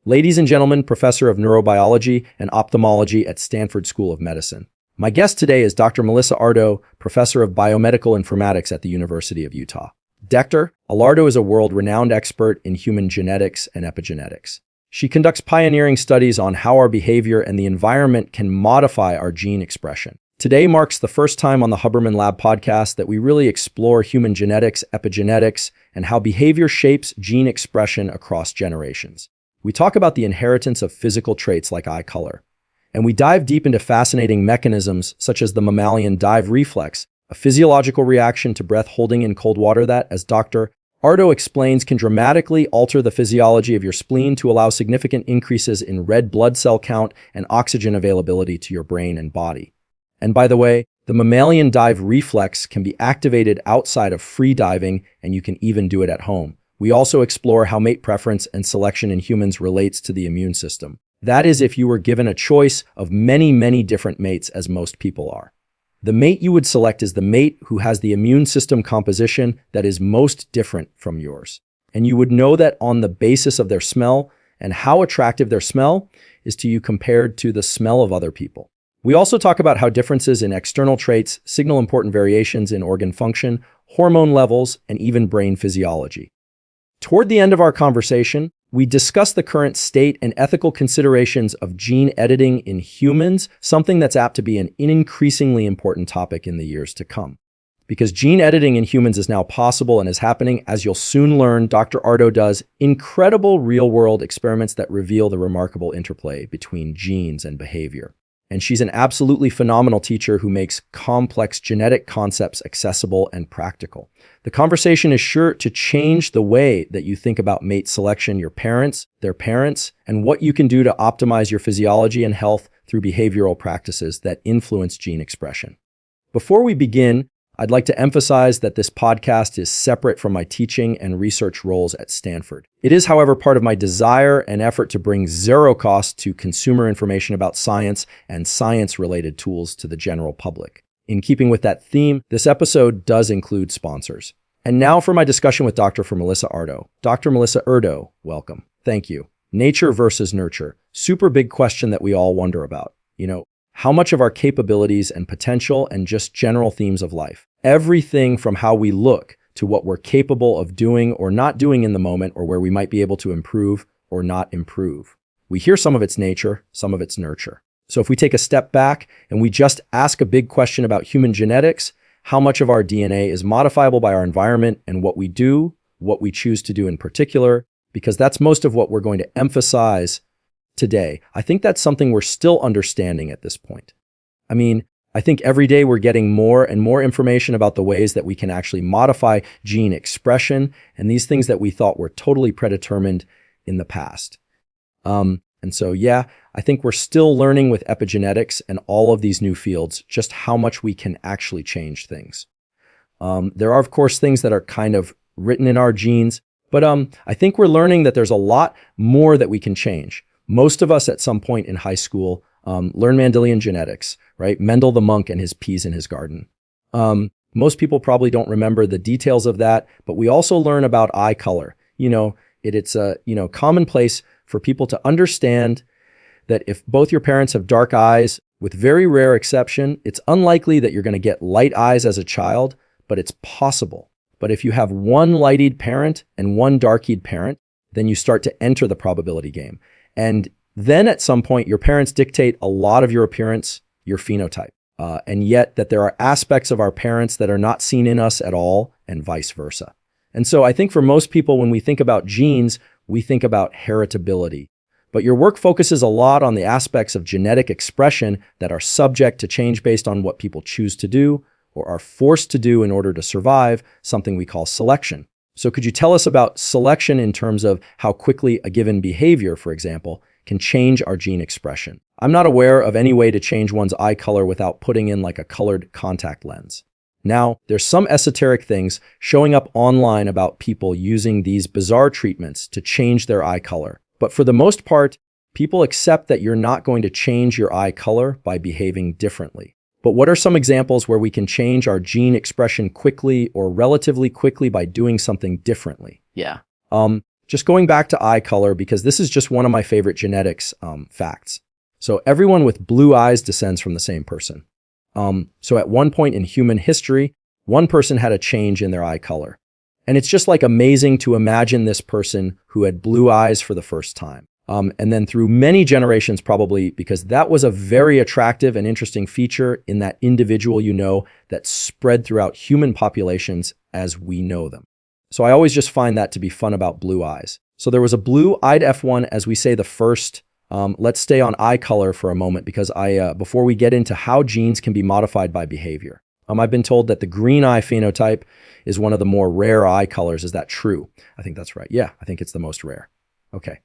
Ladies and gentlemen, Professor of Neurobiology and Ophthalmology at Stanford School of Medicine. My guest today is Dr. Melissa Ardo, Professor of Biomedical Informatics at the University of Utah. Dr. Ardo is a world-renowned expert in human genetics and epigenetics. She conducts pioneering studies on how our behavior and the environment can modify our gene expression. Today marks the first time on the Huberman Lab podcast that we really explore human genetics, epigenetics, and how behavior shapes gene expression across generations. We talk about the inheritance of physical traits like eye color, and we dive deep into fascinating mechanisms such as the mammalian dive reflex, a physiological reaction to breath holding in cold water that, as Dr. Ardo explains, can dramatically alter the physiology of your spleen to allow significant increases in red blood cell count and oxygen availability to your brain and body. And by the way, the mammalian dive reflex can be activated outside of free diving, and you can even do it at home. We also explore how mate preference and selection in humans relates to the immune system. That is, if you were given a choice of many different mates, as most people are. The mate you would select is the mate who has the immune system composition that is most different from yours. And you would know that on the basis of their smell, and how attractive their smell is to you compared to the smell of other people. We also talk about how differences in external traits signal important variations in organ function, hormone levels, and even brain physiology. Toward the end of our conversation, we discuss the current state and ethical considerations of gene editing in humans, something that's apt to be an increasingly important topic in the years to come. Because gene editing in humans is now possible and is happening, as you'll soon learn, Dr. Ardo does incredible real-world experiments that reveal the remarkable interplay between genes and behavior. And she's an absolutely phenomenal teacher who makes complex genetic concepts accessible and practical. The conversation is sure to change the way that you think about mate selection, your parents, their parents, and what you can do to optimize your physiology and health through behavioral practices that influence gene expression. Before we begin, I'd like to emphasize that this podcast is separate from my teaching and research roles at Stanford. It is, however, part of my desire and effort to bring zero cost to consumer information about science and science-related tools to the general public. In keeping with that theme, this episode does include sponsors. And now for my discussion with Dr. Melissa Ardo. Dr. Melissa Ardo, welcome. Thank you. Nature versus nurture. Super big question that we all wonder about. How much of our capabilities and potential and just general themes of life, everything from how we look to what we're capable of doing or not doing in the moment, or where we might be able to improve or not improve. We hear some of its nature, some of its nurture. So if we take a step back and we just ask a big question about human genetics, how much of our DNA is modifiable by our environment and what we do, what we choose to do in particular, because that's most of what we're going to emphasize today. I think that's something we're still understanding at this point. I think every day we're getting more and more information about the ways that we can actually modify gene expression and these things that we thought were totally predetermined in the past. I think we're still learning with epigenetics and all of these new fields just how much we can actually change things. There are, of course, things that are kind of written in our genes, but I think we're learning that there's a lot more that we can change. Most of us at some point in high school learn Mendelian genetics, right? Mendel the monk and his peas in his garden. Most people probably don't remember the details of that, but we also learn about eye color. It's a commonplace for people to understand that if both your parents have dark eyes, with very rare exception, it's unlikely that you're going to get light eyes as a child, but it's possible. But if you have one light-eyed parent and one dark-eyed parent, then you start to enter the probability game. And then at some point, your parents dictate a lot of your appearance, your phenotype, and yet that there are aspects of our parents that are not seen in us at all, and vice versa. And so I think for most people, when we think about genes, we think about heritability. But your work focuses a lot on the aspects of genetic expression that are subject to change based on what people choose to do or are forced to do in order to survive, something we call selection. So could you tell us about selection in terms of how quickly a given behavior, for example, can change our gene expression? I'm not aware of any way to change one's eye color without putting in like a colored contact lens. Now, there's some esoteric things showing up online about people using these bizarre treatments to change their eye color. But for the most part, people accept that you're not going to change your eye color by behaving differently. But what are some examples where we can change our gene expression quickly or relatively quickly by doing something differently? Yeah. Just going back to eye color, because this is just one of my favorite genetics facts. So everyone with blue eyes descends from the same person. So at one point in human history, one person had a change in their eye color. And it's just like amazing to imagine this person who had blue eyes for the first time. And then through many generations, probably because that was a very attractive and interesting feature in that individual, that spread throughout human populations as we know them. So I always just find that to be fun about blue eyes. So there was a blue-eyed F1, as we say, the first. Let's stay on eye color for a moment, because before we get into how genes can be modified by behavior. I've been told that the green eye phenotype is one of the more rare eye colors. Is that true? I think that's right. Yeah, I think it's the most rare. Okay.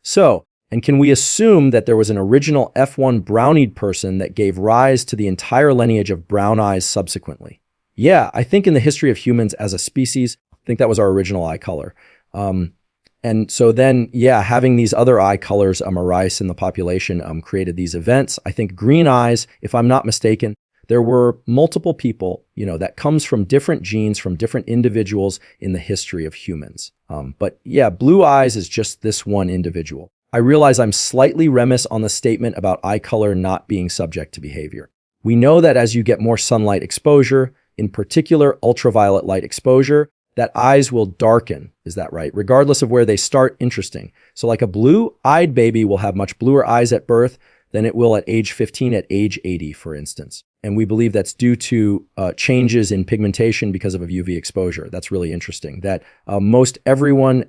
So, and can we assume that there was an original F1 brown-eyed person that gave rise to the entire lineage of brown eyes subsequently? Yeah, I think in the history of humans as a species, I think that was our original eye color. And so then, having these other eye colors arise in the population created these events. I think green eyes, if I'm not mistaken, there were multiple people, that comes from different genes, from different individuals in the history of humans. But blue eyes is just this one individual. I realize I'm slightly remiss on the statement about eye color not being subject to behavior. We know that as you get more sunlight exposure, in particular ultraviolet light exposure, that eyes will darken. Is that right? Regardless of where they start. Interesting. So like a blue-eyed baby will have much bluer eyes at birth than it will at age 15 at age 80, for instance. And we believe that's due to changes in pigmentation because of UV exposure. That's really interesting, that most everyone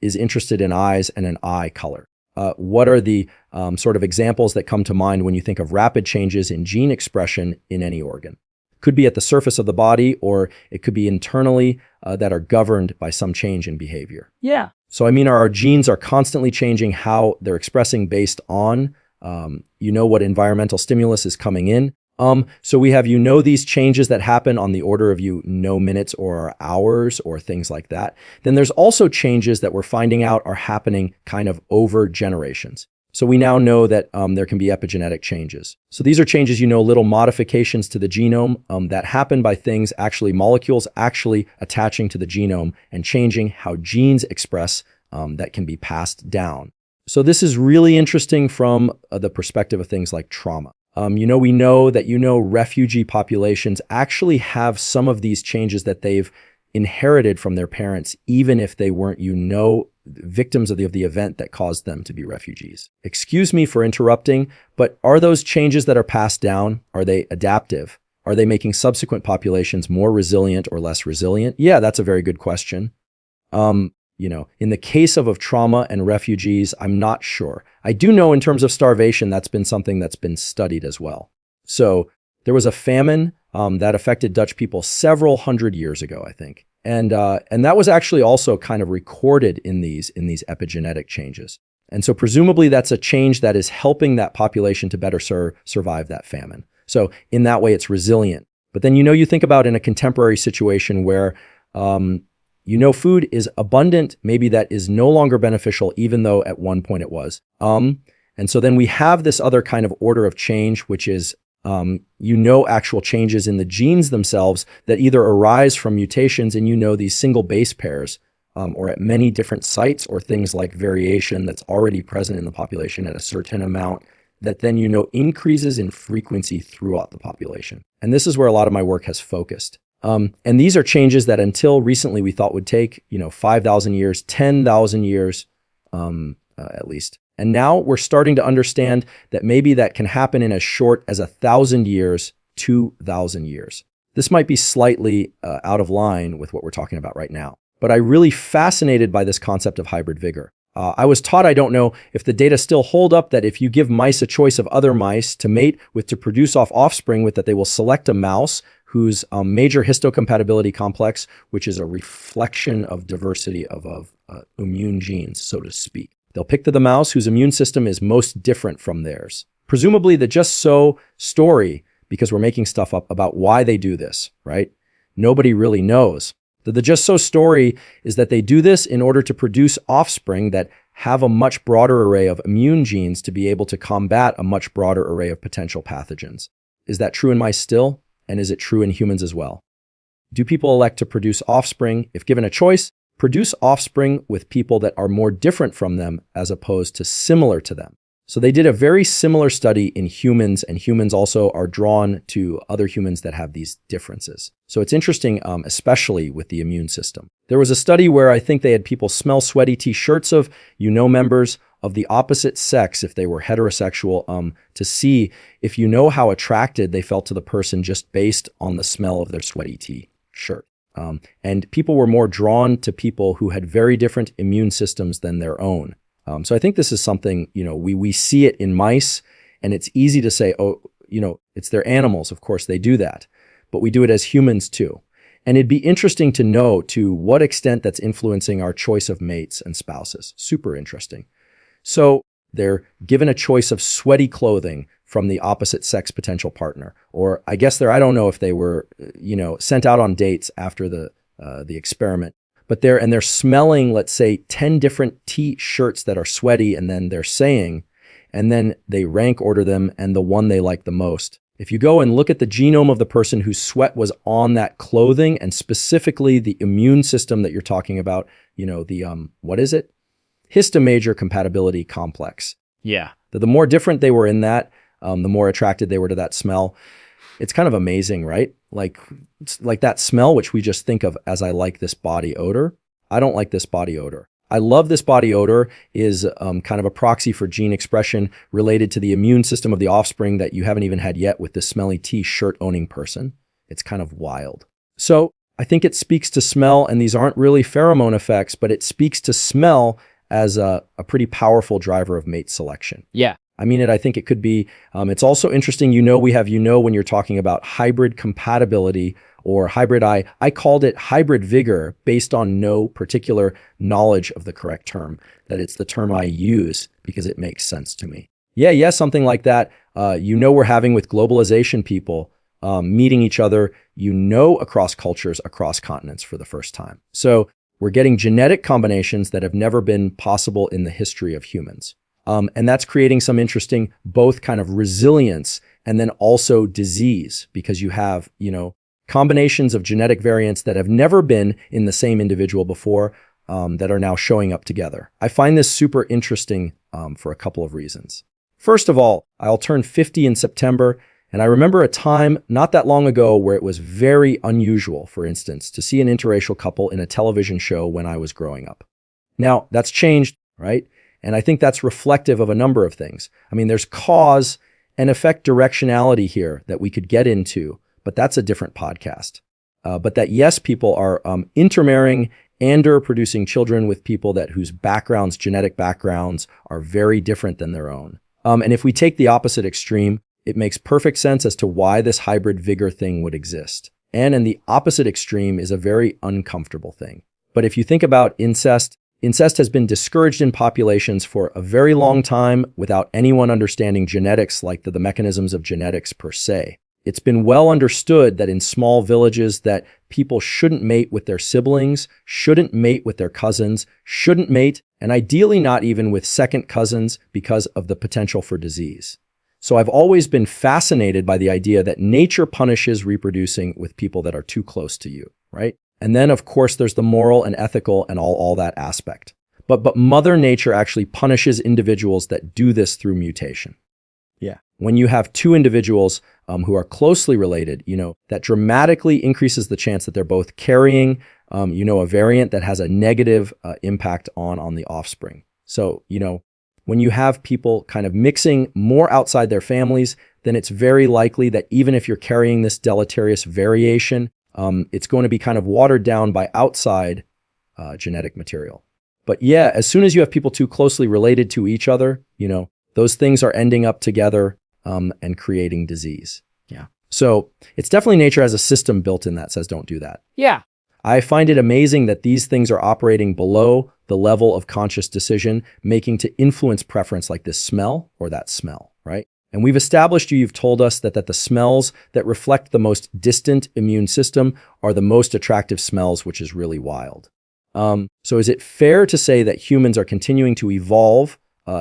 is interested in eyes and an eye color. What are the sort of examples that come to mind when you think of rapid changes in gene expression in any organ? Could be at the surface of the body, or it could be internally that are governed by some change in behavior. Yeah. So our genes are constantly changing how they're expressing based on what environmental stimulus is coming in. So we have, these changes that happen on the order of, minutes or hours or things like that. Then there's also changes that we're finding out are happening kind of over generations. So we now know that there can be epigenetic changes. So these are changes, little modifications to the genome that happen by things, molecules actually attaching to the genome and changing how genes express that can be passed down. So this is really interesting from the perspective of things like trauma. We know that, refugee populations actually have some of these changes that they've inherited from their parents, even if they weren't, victims of the event that caused them to be refugees. Excuse me for interrupting, but are those changes that are passed down, are they adaptive? Are they making subsequent populations more resilient or less resilient? Yeah, that's a very good question. In the case of trauma and refugees, I'm not sure. I do know in terms of starvation, that's been something that's been studied as well. So there was a famine that affected Dutch people several hundred years ago, I think. And that was actually also kind of recorded in these epigenetic changes. And so presumably that's a change that is helping that population to better survive that famine. So in that way, it's resilient. But then, you think about in a contemporary situation where, food is abundant, maybe that is no longer beneficial, even though at one point it was. And so then we have this other kind of order of change, which is actual changes in the genes themselves that either arise from mutations in, these single base pairs, or at many different sites, or things like variation that's already present in the population at a certain amount that then, increases in frequency throughout the population. And this is where a lot of my work has focused. And these are changes that until recently we thought would take, 5,000 years, 10,000 years, at least. And now we're starting to understand that maybe that can happen in as short as 1,000 years, 2,000 years. This might be slightly out of line with what we're talking about right now, but I'm really fascinated by this concept of hybrid vigor. I was taught, I don't know if the data still hold up, that if you give mice a choice of other mice to mate with, to produce offspring with, that they will select a mouse whose major histocompatibility complex, which is a reflection of diversity of immune genes, so to speak. They'll pick the mouse whose immune system is most different from theirs. Presumably the just so story, because we're making stuff up about why they do this, right? Nobody really knows. The just so story is that they do this in order to produce offspring that have a much broader array of immune genes to be able to combat a much broader array of potential pathogens. Is that true in mice still? And is it true in humans as well? Do people elect to produce offspring if given a choice produce offspring with people that are more different from them as opposed to similar to them. So they did a very similar study in humans, and humans also are drawn to other humans that have these differences. So it's interesting, especially with the immune system. There was a study where I think they had people smell sweaty t-shirts of, members of the opposite sex, if they were heterosexual, to see if how attracted they felt to the person just based on the smell of their sweaty t-shirt. And people were more drawn to people who had very different immune systems than their own. So I think this is something, we see it in mice, and it's easy to say, it's their animals. Of course, they do that, but we do it as humans too. And it'd be interesting to know to what extent that's influencing our choice of mates and spouses. Super interesting. So they're given a choice of sweaty clothing from the opposite sex potential partner, or I guess I don't know if they were, sent out on dates after the experiment. But they're smelling, let's say, 10 different t-shirts that are sweaty, and then they're saying, and then they rank order them and the one they like the most. If you go and look at the genome of the person whose sweat was on that clothing, and specifically the immune system that you're talking about, what is it? Histamajor compatibility complex. Yeah. The more different they were in that, the more attracted they were to that smell. It's kind of amazing, right? Like that smell, which we just think of as I like this body odor. I don't like this body odor. I love this body odor is kind of a proxy for gene expression related to the immune system of the offspring that you haven't even had yet with this smelly t-shirt owning person. It's kind of wild. So I think it speaks to smell, and these aren't really pheromone effects, but it speaks to smell as a pretty powerful driver of mate selection. Yeah. I think it could be, it's also interesting, when you're talking about hybrid compatibility or hybrid I called it hybrid vigor based on no particular knowledge of the correct term, that it's the term I use because it makes sense to me. Yeah, something like that. We're having with globalization people meeting each other, across cultures, across continents for the first time. So we're getting genetic combinations that have never been possible in the history of humans. And that's creating some interesting, both kind of resilience and then also disease, because you have, combinations of genetic variants that have never been in the same individual before that are now showing up together. I find this super interesting for a couple of reasons. First of all, I'll turn 50 in September, and I remember a time not that long ago where it was very unusual, for instance, to see an interracial couple in a television show when I was growing up. Now, that's changed, right? And I think that's reflective of a number of things. There's cause and effect directionality here that we could get into, but that's a different podcast. But that yes, people are intermarrying and or producing children with people whose backgrounds, genetic backgrounds, are very different than their own. And if we take the opposite extreme, it makes perfect sense as to why this hybrid vigor thing would exist. And in the opposite extreme is a very uncomfortable thing. But if you think about incest has been discouraged in populations for a very long time without anyone understanding genetics, like the mechanisms of genetics per se. It's been well understood that in small villages that people shouldn't mate with their siblings, shouldn't mate with their cousins, shouldn't mate, and ideally not even with second cousins because of the potential for disease. So I've always been fascinated by the idea that nature punishes reproducing with people that are too close to you, right? And then, of course, there's the moral and ethical and all that aspect. But Mother Nature actually punishes individuals that do this through mutation. Yeah. When you have two individuals who are closely related, that dramatically increases the chance that they're both carrying, a variant that has a negative impact on the offspring. So, when you have people kind of mixing more outside their families, then it's very likely that even if you're carrying this deleterious variation, it's going to be kind of watered down by outside genetic material. But yeah, as soon as you have people too closely related to each other, those things are ending up together and creating disease. Yeah. So it's definitely nature has a system built in that says don't do that. Yeah. I find it amazing that these things are operating below the level of conscious decision making to influence preference like this smell or that smell, right? And we've established you've told us that the smells that reflect the most distant immune system are the most attractive smells, which is really wild. So is it fair to say that humans are continuing to evolve,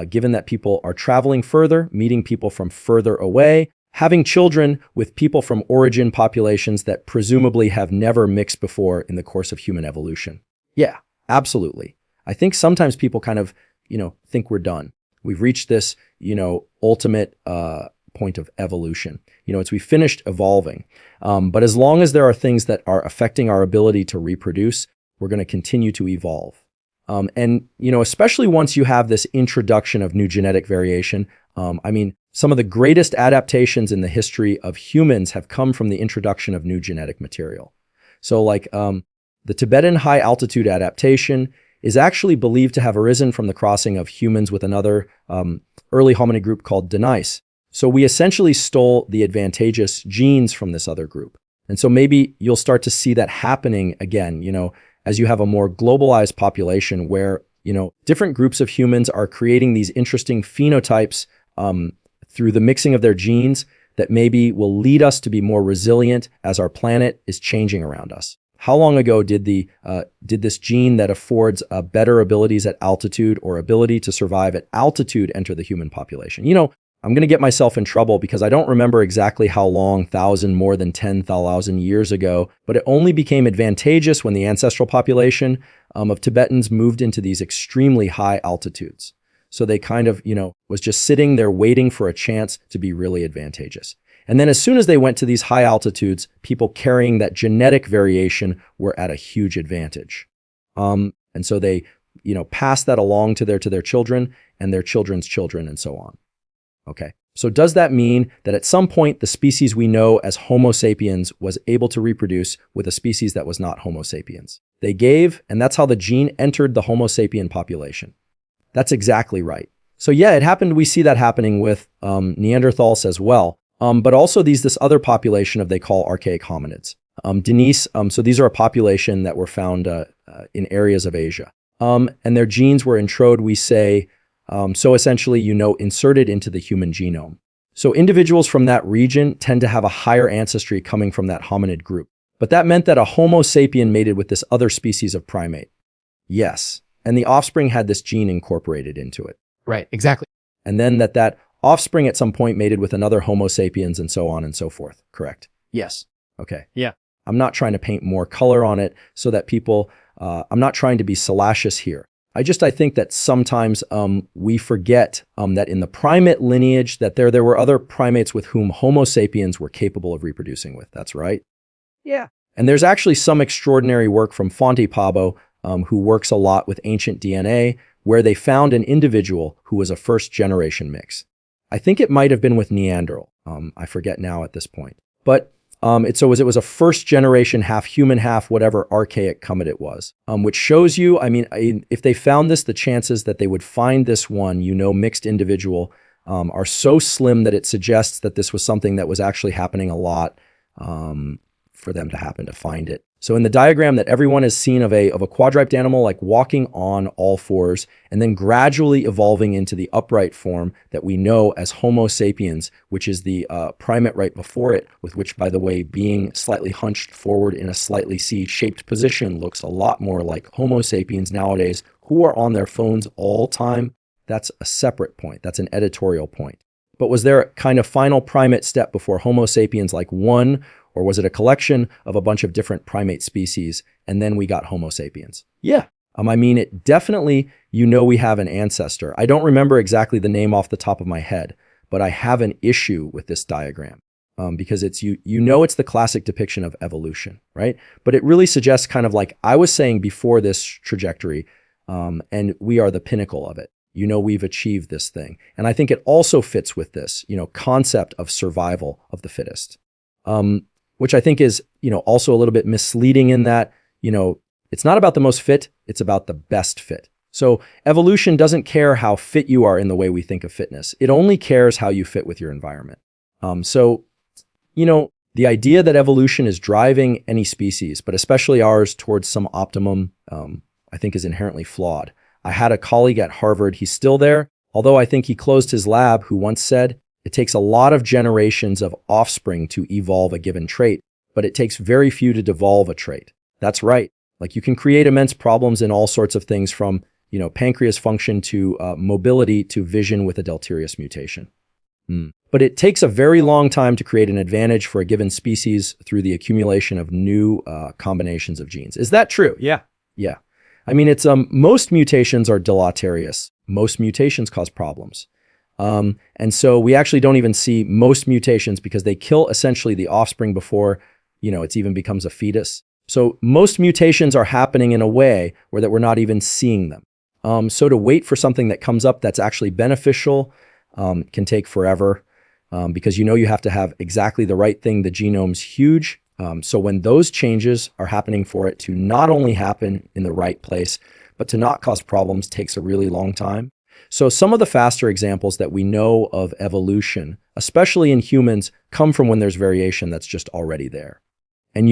given that people are traveling further, meeting people from further away, having children with people from origin populations that presumably have never mixed before in the course of human evolution? Yeah, Absolutely. I think sometimes people kind of, think we're done. We've reached this, ultimate point of evolution. We finished evolving. But as long as there are things that are affecting our ability to reproduce, we're going to continue to evolve. Especially once you have this introduction of new genetic variation, some of the greatest adaptations in the history of humans have come from the introduction of new genetic material. So the Tibetan high altitude adaptation is actually believed to have arisen from the crossing of humans with another early hominid group called Denise. So we essentially stole the advantageous genes from this other group. And so maybe you'll start to see that happening again, as you have a more globalized population where, different groups of humans are creating these interesting phenotypes through the mixing of their genes that maybe will lead us to be more resilient as our planet is changing around us. How long ago did this gene that affords better abilities at altitude or ability to survive at altitude enter the human population? I'm going to get myself in trouble because I don't remember exactly how long, more than 10,000 years ago, but it only became advantageous when the ancestral population of Tibetans moved into these extremely high altitudes. So they kind of, was just sitting there waiting for a chance to be really advantageous. And then as soon as they went to these high altitudes, people carrying that genetic variation were at a huge advantage. And so they, passed that along to their children and their children's children and so on. Okay. So does that mean that at some point the species we know as Homo sapiens was able to reproduce with a species that was not Homo sapiens? They gave, and that's how the gene entered the Homo sapien population. That's exactly right. So yeah, it happened. We see that happening with Neanderthals as well. But also this other population of they call archaic hominids. Denise, so these are a population that were found in areas of Asia. And their genes were introed, we say, so essentially, inserted into the human genome. So individuals from that region tend to have a higher ancestry coming from that hominid group. But that meant that a Homo sapien mated with this other species of primate. Yes. And the offspring had this gene incorporated into it. Right, exactly. And then that offspring at some point mated with another Homo sapiens and so on and so forth. Correct? Yes. Okay. Yeah. I'm not trying to paint more color on it so that people, I'm not trying to be salacious here. I think that sometimes we forget that in the primate lineage that there were other primates with whom Homo sapiens were capable of reproducing with. That's right. Yeah. And there's actually some extraordinary work from Fonte Pabo, who works a lot with ancient DNA, where they found an individual who was a first-generation mix. I think it might have been with Neanderthal. I forget now at this point. But it was a first-generation, half human, half whatever archaic comet it was, which shows you, if they found this, the chances that they would find this one, mixed individual are so slim that it suggests that this was something that was actually happening a lot for them to happen to find it. So in the diagram that everyone has seen of a quadruped animal like walking on all fours and then gradually evolving into the upright form that we know as Homo sapiens, which is the primate right before it, with which, by the way, being slightly hunched forward in a slightly C-shaped position looks a lot more like Homo sapiens nowadays, who are on their phones all time. That's a separate point. That's an editorial point. But was there a kind of final primate step before Homo sapiens like one, or was it a collection of a bunch of different primate species, and then we got Homo sapiens? Yeah. It definitely, we have an ancestor. I don't remember exactly the name off the top of my head, but I have an issue with this diagram because it's, it's the classic depiction of evolution, right? But it really suggests kind of like I was saying before this trajectory, and we are the pinnacle of it. We've achieved this thing. And I think it also fits with this, concept of survival of the fittest. Which I think is, also a little bit misleading in that, it's not about the most fit, it's about the best fit. So evolution doesn't care how fit you are in the way we think of fitness. It only cares how you fit with your environment. The idea that evolution is driving any species, but especially ours, towards some optimum, I think is inherently flawed. I had a colleague at Harvard, he's still there, although I think he closed his lab, who once said, it takes a lot of generations of offspring to evolve a given trait, but it takes very few to devolve a trait. That's right. Like you can create immense problems in all sorts of things from, pancreas function to mobility to vision with a deleterious mutation. But it takes a very long time to create an advantage for a given species through the accumulation of new combinations of genes. Is that true? Yeah. Yeah. I mean, it's most mutations are deleterious. Most mutations cause problems. And so we actually don't even see most mutations because they kill essentially the offspring before, it even becomes a fetus. So most mutations are happening in a way where that we're not even seeing them. So to wait for something that comes up that's actually beneficial can take forever because you have to have exactly the right thing. The genome's huge. So when those changes are happening for it to not only happen in the right place, but to not cause problems takes a really long time. So some of the faster examples that we know of evolution, especially in humans, come from when there's variation that's just already there. And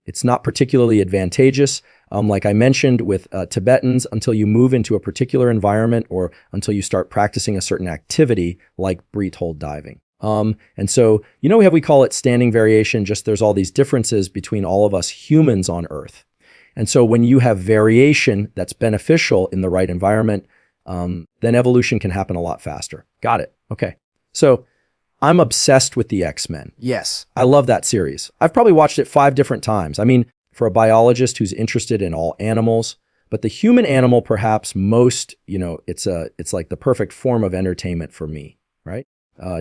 it's not particularly advantageous, like I mentioned with Tibetans, until you move into a particular environment or until you start practicing a certain activity like breath hold diving. And so, we call it standing variation, just there's all these differences between all of us humans on Earth. And so when you have variation that's beneficial in the right environment, then evolution can happen a lot faster. Got it. Okay. So I'm obsessed with the X-Men. Yes. I love that series. I've probably watched it 5 different times. I mean, for a biologist who's interested in all animals, but the human animal perhaps most, it's like the perfect form of entertainment for me, right?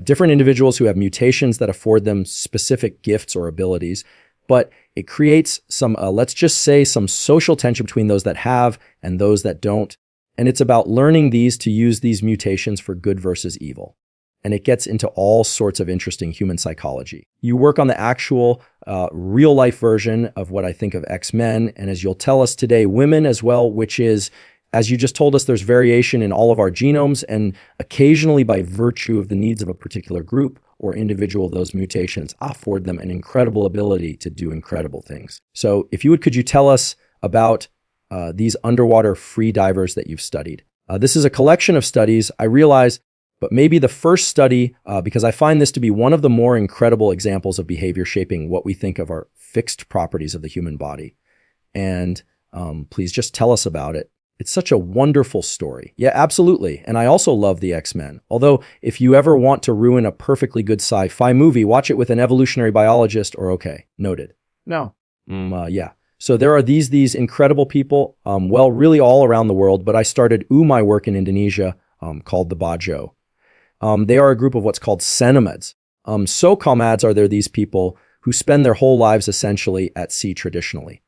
Different individuals who have mutations that afford them specific gifts or abilities, but it creates some, let's just say, some social tension between those that have and those that don't. And it's about learning to use these mutations for good versus evil. And it gets into all sorts of interesting human psychology. You work on the actual real life version of what I think of X-Men. And as you'll tell us today, women as well, which is, as you just told us, there's variation in all of our genomes, and occasionally by virtue of the needs of a particular group or individual, those mutations afford them an incredible ability to do incredible things. So if you would, could you tell us about these underwater free divers that you've studied? This is a collection of studies, I realize, but maybe the first study, because I find this to be one of the more incredible examples of behavior shaping what we think of our fixed properties of the human body. And please just tell us about it. It's such a wonderful story. Yeah, absolutely. And I also love the X-Men. Although if you ever want to ruin a perfectly good sci-fi movie, watch it with an evolutionary biologist or okay, noted. No. Yeah. So there are these incredible people, really all around the world, but I started my work in Indonesia called the Bajo. They are a group of what's called Cenomads. So-called are these people who spend their whole lives essentially at sea traditionally.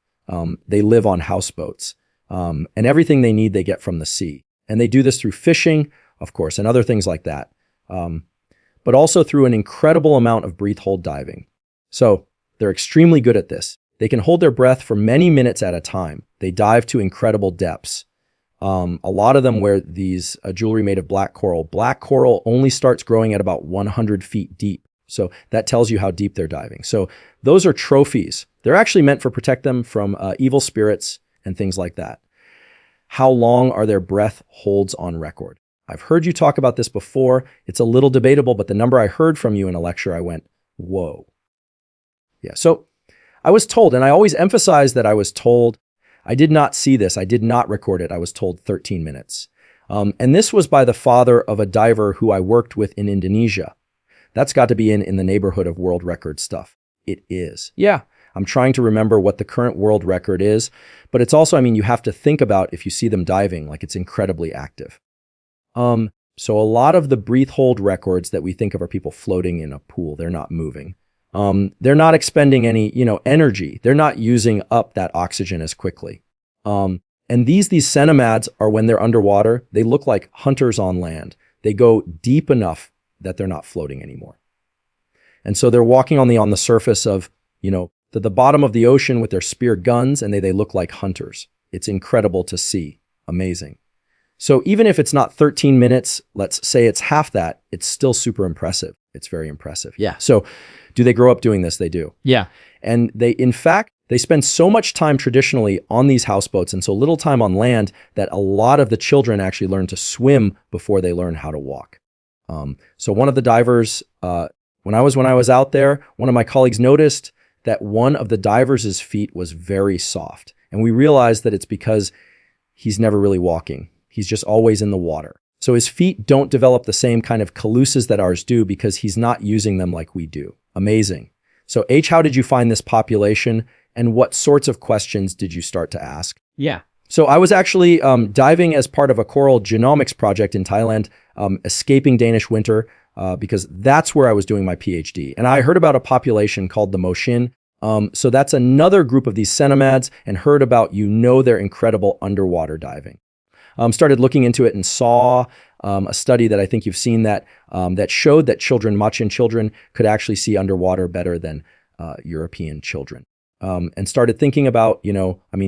They live on houseboats. And everything they need, they get from the sea. And they do this through fishing, of course, and other things like that. But also through an incredible amount of breath hold diving. So they're extremely good at this. They can hold their breath for many minutes at a time. They dive to incredible depths. A lot of them wear these jewelry made of black coral. Black coral only starts growing at about 100 feet deep. So that tells you how deep they're diving. So those are trophies. They're actually meant to protect them from evil spirits and things like that. How long are their breath holds on record? I've heard you talk about this before. It's a little debatable, but the number I heard from you in a lecture, I went, whoa. Yeah, so I was told, and I always emphasize that I was told. I did not see this. I did not record it. I was told 13 minutes. And this was by the father of a diver who I worked with in Indonesia. That's got to be in the neighborhood of world record stuff. It is. Yeah. I'm trying to remember what the current world record is, but it's also, you have to think about if you see them diving, like it's incredibly active. So a lot of the breath hold records that we think of are people floating in a pool. They're not moving. They're not expending any, energy. They're not using up that oxygen as quickly. And these Cenomads are, when they're underwater, they look like hunters on land. They go deep enough that they're not floating anymore. And so they're walking on the surface of, the bottom of the ocean with their spear guns, and they look like hunters. It's incredible to see. Amazing. So even if it's not 13 minutes, let's say it's half that, it's still super impressive. It's very impressive. Yeah. So do they grow up doing this? They do. Yeah. And in fact, they spend so much time traditionally on these houseboats and so little time on land that a lot of the children actually learn to swim before they learn how to walk. So one of the divers, when I was out there, one of my colleagues noticed that one of the divers' feet was very soft. And we realized that it's because he's never really walking. He's just always in the water. So his feet don't develop the same kind of calluses that ours do because he's not using them like we do. Amazing. So H, how did you find this population and what sorts of questions did you start to ask? Yeah. So I was actually diving as part of a coral genomics project in Thailand, escaping Danish winter, because that's where I was doing my PhD. And I heard about a population called the Moshin. So that's another group of these cenomads, and heard about, their incredible underwater diving. Started looking into it and saw a study that I think you've seen that showed that Machin children could actually see underwater better than European children. And started thinking about,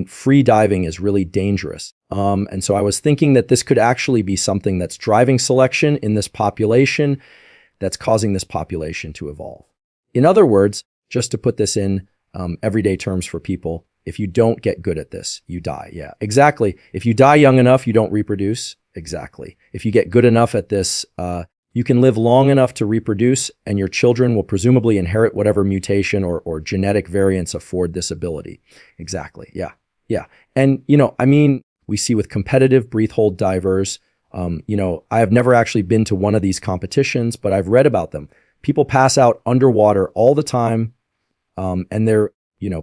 free diving is really dangerous. And so I was thinking that this could actually be something that's driving selection in this population, that's causing this population to evolve. In other words, just to put this in everyday terms for people, if you don't get good at this, you die. Yeah, exactly. If you die young enough, you don't reproduce. Exactly. If you get good enough at this, you can live long enough to reproduce, and your children will presumably inherit whatever mutation or genetic variants afford this ability. Exactly. Yeah. Yeah. And, we see with competitive breath hold divers, I have never actually been to one of these competitions, but I've read about them. People pass out underwater all the time, and they're,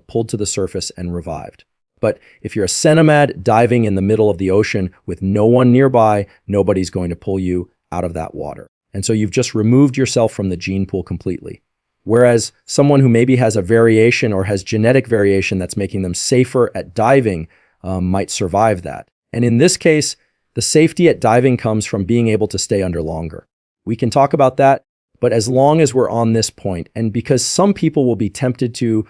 pulled to the surface and revived. But if you're a cenomad diving in the middle of the ocean with no one nearby, nobody's going to pull you out of that water. And so you've just removed yourself from the gene pool completely. Whereas someone who maybe has a variation or has genetic variation that's making them safer at diving might survive that. And in this case, the safety at diving comes from being able to stay under longer. We can talk about that, but as long as we're on this point, and because some people will be tempted to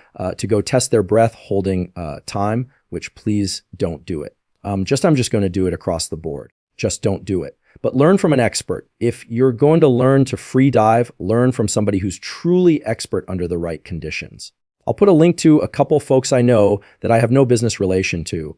go test their breath holding time, which please don't do it. I'm just going to do it across the board. Just don't do it. But learn from an expert. If you're going to learn to free dive, learn from somebody who's truly expert under the right conditions. I'll put a link to a couple folks I know that I have no business relation to.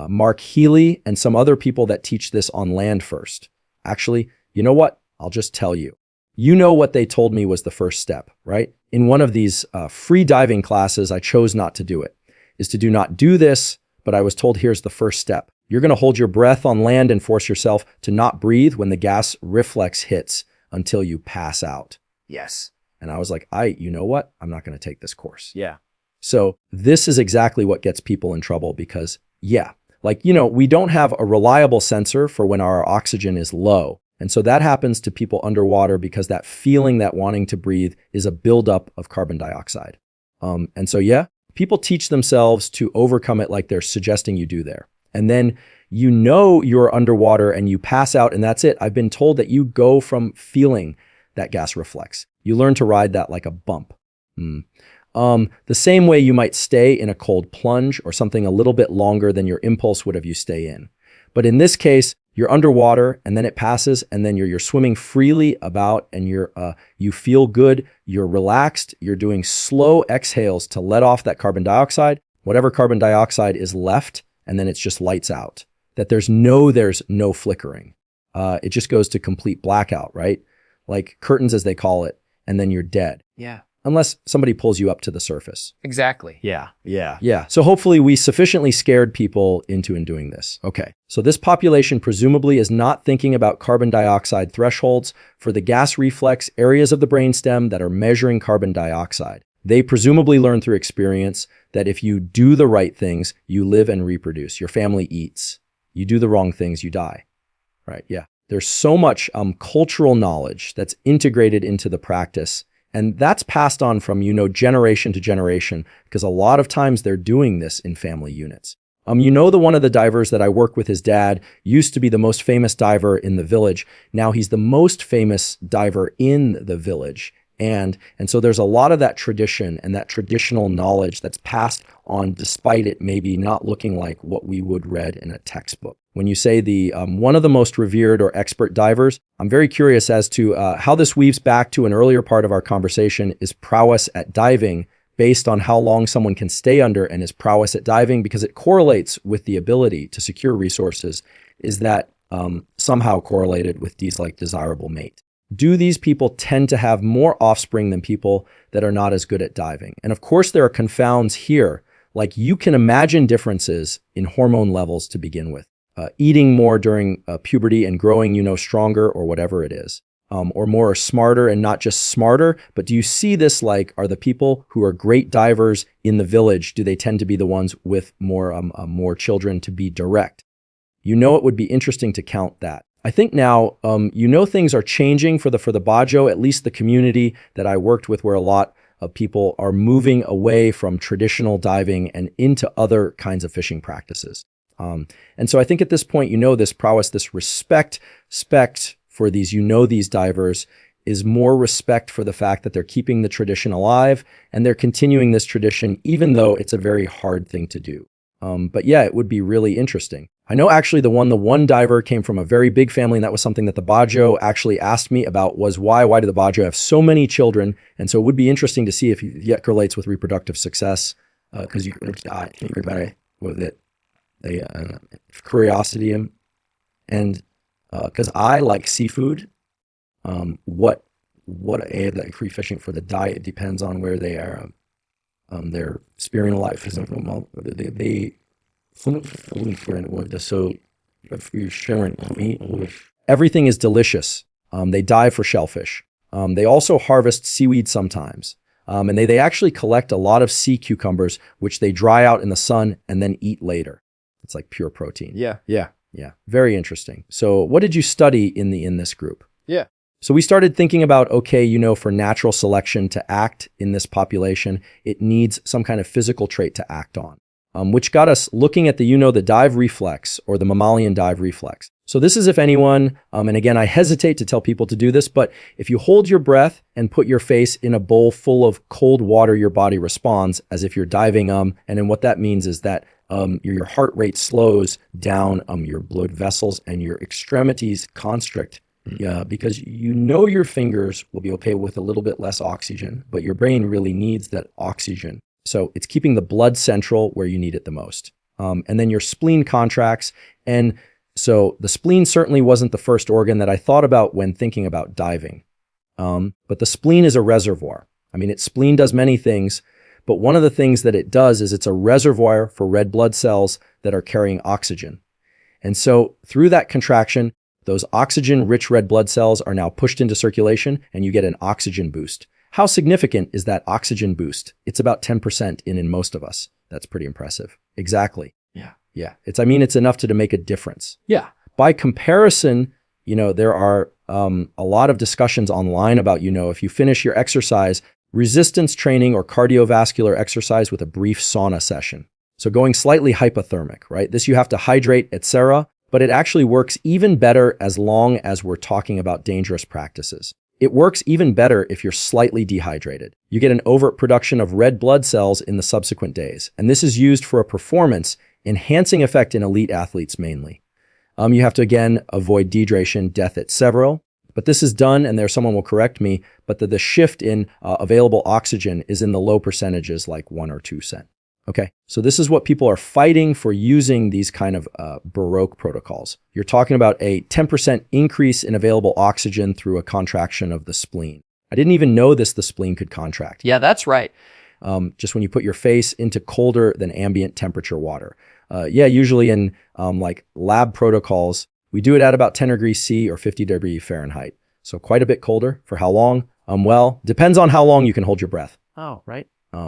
Mark Healy and some other people that teach this on land first. Actually, you know what? I'll just tell you. You know what they told me was the first step, right? In one of these free diving classes, I chose not to do it, is to do not do this, but I was told here's the first step. You're going to hold your breath on land and force yourself to not breathe when the gas reflex hits until you pass out. Yes. And I was like, you know what? I'm not going to take this course. Yeah. So this is exactly what gets people in trouble because, we don't have a reliable sensor for when our oxygen is low. And so that happens to people underwater because that feeling, that wanting to breathe, is a buildup of carbon dioxide. And so, people teach themselves to overcome it like they're suggesting you do there. And then you're underwater and you pass out and that's it. I've been told that you go from feeling that gas reflex. You learn to ride that like a bump. The same way you might stay in a cold plunge or something a little bit longer than your impulse would have you stay in. But in this case, you're underwater and then it passes and then you're swimming freely about and you feel good, you're relaxed, you're doing slow exhales to let off that carbon dioxide, whatever carbon dioxide is left, and then it's just lights out. That there's no flickering. It just goes to complete blackout, right? Like curtains as they call it, and then you're dead. Yeah. Unless somebody pulls you up to the surface. Exactly. Yeah. So hopefully we sufficiently scared people into doing this. Okay. So this population presumably is not thinking about carbon dioxide thresholds for the gas reflex areas of the brainstem that are measuring carbon dioxide. They presumably learn through experience that if you do the right things, you live and reproduce. Your family eats. You do the wrong things, you die. Right? Yeah. There's so much cultural knowledge that's integrated into the practice. And that's passed on from, generation to generation, because a lot of times they're doing this in family units. One of the divers that I work with, his dad, used to be the most famous diver in the village. Now he's the most famous diver in the village. And so there's a lot of that tradition and that traditional knowledge that's passed on despite it maybe not looking like what we would read in a textbook. When you say the one of the most revered or expert divers, I'm very curious as to how this weaves back to an earlier part of our conversation, is prowess at diving based on how long someone can stay under, and is prowess at diving, because it correlates with the ability to secure resources, is that somehow correlated with these like desirable mate? Do these people tend to have more offspring than people that are not as good at diving? And of course, there are confounds here. Like you can imagine differences in hormone levels to begin with. Eating more during puberty and growing, stronger or whatever it is. or more are smarter and not just smarter? But do you see this like, are the people who are great divers in the village, do they tend to be the ones with more children to be direct? It would be interesting to count that. I think now, things are changing for the Bajo, at least the community that I worked with, where a lot of people are moving away from traditional diving and into other kinds of fishing practices. And so I think at this point, this prowess, this respect for these, these divers is more respect for the fact that they're keeping the tradition alive and they're continuing this tradition, even though it's a very hard thing to do. But yeah, it would be really interesting. I know actually the one diver came from a very big family, and that was something that the Bajo actually asked me about, was why do the Bajo have so many children? And so it would be interesting to see if it correlates with reproductive success, because you could die with it. Curiosity, and because I like seafood, what like free fishing for the diet depends on where they are. Their spiritual life is everything is delicious. They dive for shellfish. They also harvest seaweed sometimes. And they actually collect a lot of sea cucumbers, which they dry out in the sun and then eat later. It's like pure protein. Yeah. Very interesting. So what did you study in this group? Yeah. So we started thinking about, for natural selection to act in this population, it needs some kind of physical trait to act on, which got us looking at the dive reflex, or the mammalian dive reflex. So this is if anyone, and again, I hesitate to tell people to do this, but if you hold your breath and put your face in a bowl full of cold water, your body responds as if you're diving. And then what that means is that your heart rate slows down, your blood vessels and your extremities constrict. Yeah, because your fingers will be okay with a little bit less oxygen, but your brain really needs that oxygen. So it's keeping the blood central where you need it the most. And then your spleen contracts. And so the spleen certainly wasn't the first organ that I thought about when thinking about diving. But the spleen is a reservoir. Spleen does many things, but one of the things that it does is it's a reservoir for red blood cells that are carrying oxygen. And so through that contraction, those oxygen-rich red blood cells are now pushed into circulation, and you get an oxygen boost. How significant is that oxygen boost? It's about 10% in most of us. That's pretty impressive. Exactly. Yeah. It's enough to make a difference. Yeah. By comparison, there are a lot of discussions online about, if you finish your exercise, resistance training or cardiovascular exercise with a brief sauna session. So going slightly hypothermic, right? This you have to hydrate, etc., but it actually works even better as long as we're talking about dangerous practices. It works even better if you're slightly dehydrated. You get an overt production of red blood cells in the subsequent days, and this is used for a performance-enhancing effect in elite athletes mainly. You have to, again, avoid dehydration, death, etc., but this is done, and someone will correct me, but the shift in available oxygen is in the low percentages, like 1 or 2%. Okay, so this is what people are fighting for using these kind of Baroque protocols. You're talking about a 10% increase in available oxygen through a contraction of the spleen. I didn't even know the spleen could contract. Yeah, that's right. Just when you put your face into colder than ambient temperature water. Usually in like lab protocols, we do it at about 10 degrees C or 50 degrees Fahrenheit. So quite a bit colder. For how long? Depends on how long you can hold your breath. Oh, right.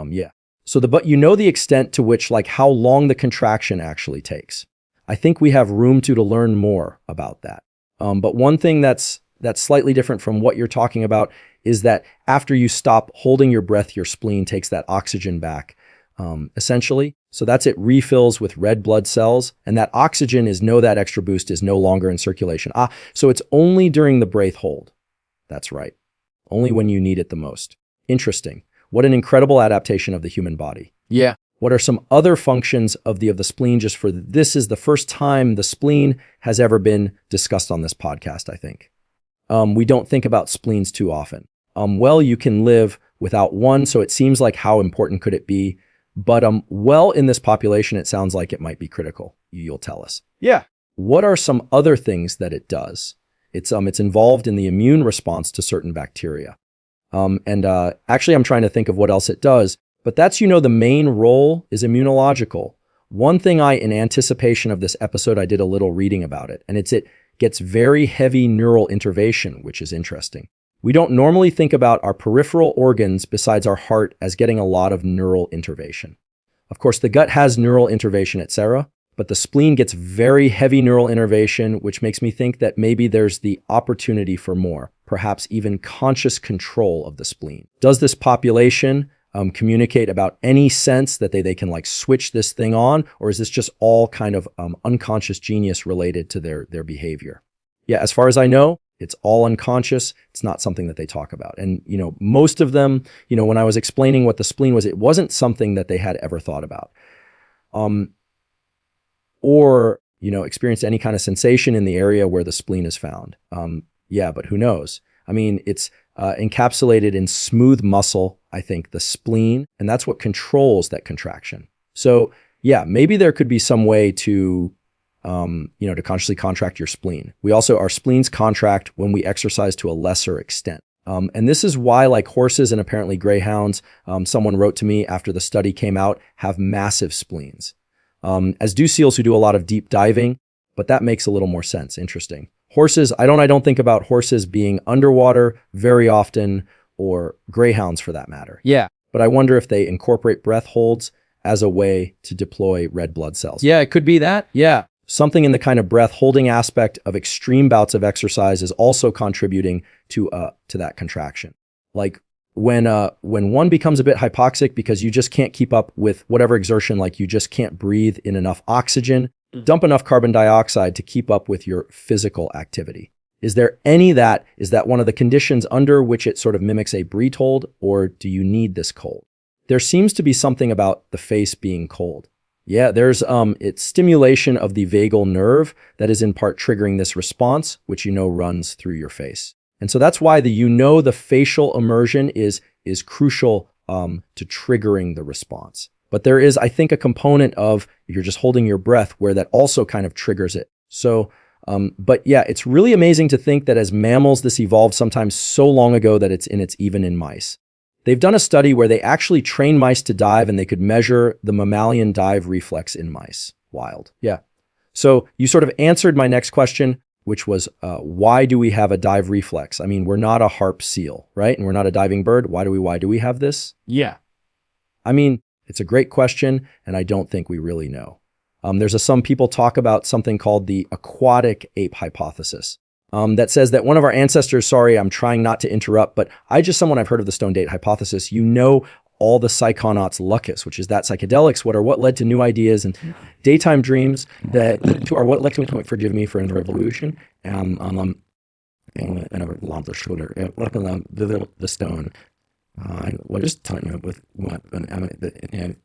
Yeah. So but the extent to which, like how long the contraction actually takes. I think we have room to learn more about that. But one thing that's slightly different from what you're talking about is that after you stop holding your breath, your spleen takes that oxygen back, essentially. So it refills with red blood cells, and that oxygen that extra boost is no longer in circulation. So it's only during the breath hold. That's right. Only when you need it the most. Interesting. What an incredible adaptation of the human body. Yeah. What are some other functions of the spleen? This is the first time the spleen has ever been discussed on this podcast, I think. We don't think about spleens too often. You can live without one, so it seems like how important could it be? But in this population, it sounds like it might be critical. You'll tell us. Yeah. What are some other things that it does? It's involved in the immune response to certain bacteria. Actually, I'm trying to think of what else it does, but that's, the main role is immunological. One thing in anticipation of this episode, I did a little reading about it, and gets very heavy neural innervation, which is interesting. We don't normally think about our peripheral organs besides our heart as getting a lot of neural innervation. Of course, the gut has neural innervation, etc., but the spleen gets very heavy neural innervation, which makes me think that maybe there's the opportunity for more, perhaps even conscious control of the spleen. Does this population communicate about any sense that they can like switch this thing on, or is this just all kind of unconscious genius related to their behavior? Yeah, as far as I know, it's all unconscious. It's not something that they talk about. And, most of them, when I was explaining what the spleen was, it wasn't something that they had ever thought about. Or experienced any kind of sensation in the area where the spleen is found. Yeah, but who knows? I mean, it's encapsulated in smooth muscle, I think, the spleen, and that's what controls that contraction. So yeah, maybe there could be some way to, to consciously contract your spleen. Our spleens contract when we exercise to a lesser extent. And this is why, like horses and apparently greyhounds, someone wrote to me after the study came out, have massive spleens. As do seals who do a lot of deep diving, but that makes a little more sense. Interesting. Horses, I don't think about horses being underwater very often, or greyhounds for that matter. Yeah. But I wonder if they incorporate breath holds as a way to deploy red blood cells. Yeah, it could be that. Yeah. Something in the kind of breath holding aspect of extreme bouts of exercise is also contributing to that contraction. Like when one becomes a bit hypoxic because you just can't keep up with whatever exertion, like you just can't breathe in enough oxygen, dump enough carbon dioxide to keep up with your physical activity. Is there is that one of the conditions under which it sort of mimics a breath hold, or do you need this cold? There seems to be something about the face being cold. Yeah, there's it's stimulation of the vagal nerve that is in part triggering this response, which runs through your face. And so that's why the facial immersion is crucial to triggering the response. But there is, I think, a component of if you're just holding your breath where that also kind of triggers it. So, but yeah, it's really amazing to think that as mammals, this evolved sometimes so long ago that it's even in mice. They've done a study where they actually trained mice to dive and they could measure the mammalian dive reflex in mice. Wild. Yeah. So you sort of answered my next question, which was, why do we have a dive reflex? I mean, we're not a harp seal, right? And we're not a diving bird. Why do we have this? Yeah. I mean, it's a great question, and I don't think we really know. Some people talk about something called the aquatic ape hypothesis. That says that one of our ancestors, sorry, I'm trying not to interrupt, but I've heard of the stone date hypothesis. All the psychonauts lucus, which is that psychedelics, what led to new ideas and daytime dreams that are what led to, forgive me for the revolution, and the stone. What is talking with what and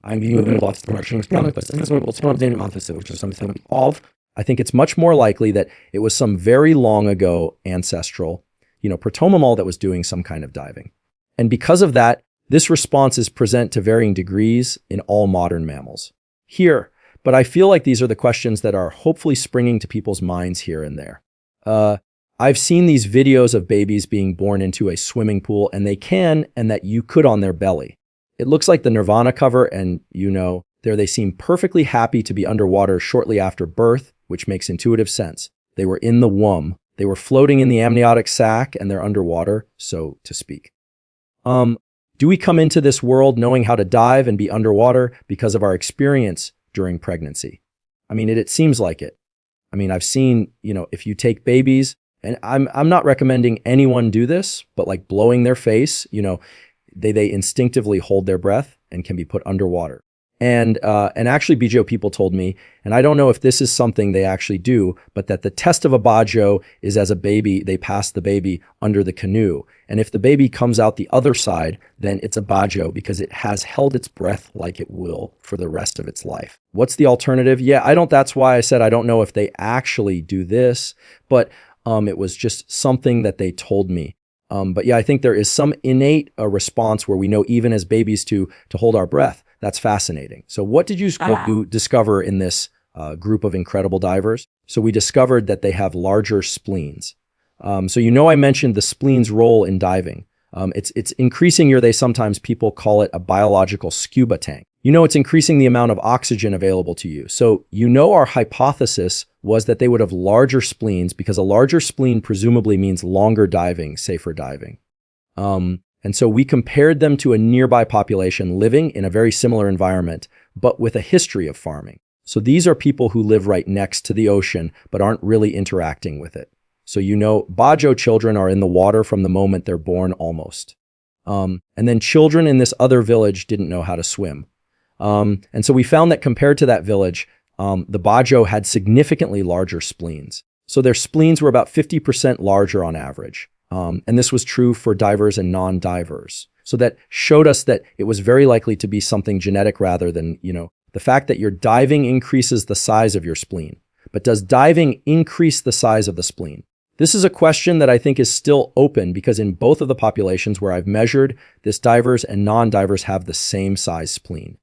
I'm viewing lots of Martians, which is something of. I think it's much more likely that it was some very long ago ancestral, protomammal that was doing some kind of diving. And because of that, this response is present to varying degrees in all modern mammals. But I feel like these are the questions that are hopefully springing to people's minds here and there. I've seen these videos of babies being born into a swimming pool, and that you could on their belly. It looks like the Nirvana cover, and there they seem perfectly happy to be underwater shortly after birth, which makes intuitive sense. They were in the womb. They were floating in the amniotic sac, and they're underwater, so to speak. Do we come into this world knowing how to dive and be underwater because of our experience during pregnancy? I mean, it seems like it. I mean, I've seen, if you take babies, and I'm not recommending anyone do this, but like blowing their face, they instinctively hold their breath and can be put underwater. And actually Bijo people told me, and I don't know if this is something they actually do, but that the test of a Bajo is as a baby, they pass the baby under the canoe. And if the baby comes out the other side, then it's a Bajo because it has held its breath like it will for the rest of its life. What's the alternative? Yeah, that's why I said I don't know if they actually do this, but it was just something that they told me. But yeah, I think there is some innate response where we know even as babies to hold our breath. That's fascinating. So what did you discover in this group of incredible divers? So we discovered that they have larger spleens. So I mentioned the spleen's role in diving. It's increasing sometimes people call it a biological scuba tank. it's increasing the amount of oxygen available to you. So our hypothesis was that they would have larger spleens because a larger spleen presumably means longer diving, safer diving. And so we compared them to a nearby population living in a very similar environment, but with a history of farming. So these are people who live right next to the ocean, but aren't really interacting with it. So Bajo children are in the water from the moment they're born almost. And then children in this other village didn't know how to swim. And so we found that compared to that village, the Bajo had significantly larger spleens. So their spleens were about 50% larger on average. And this was true for divers and non-divers. So that showed us that it was very likely to be something genetic rather than, the fact that your diving increases the size of your spleen. But does diving increase the size of the spleen? This is a question that I think is still open because in both of the populations where I've measured this, divers and non-divers have the same size spleen.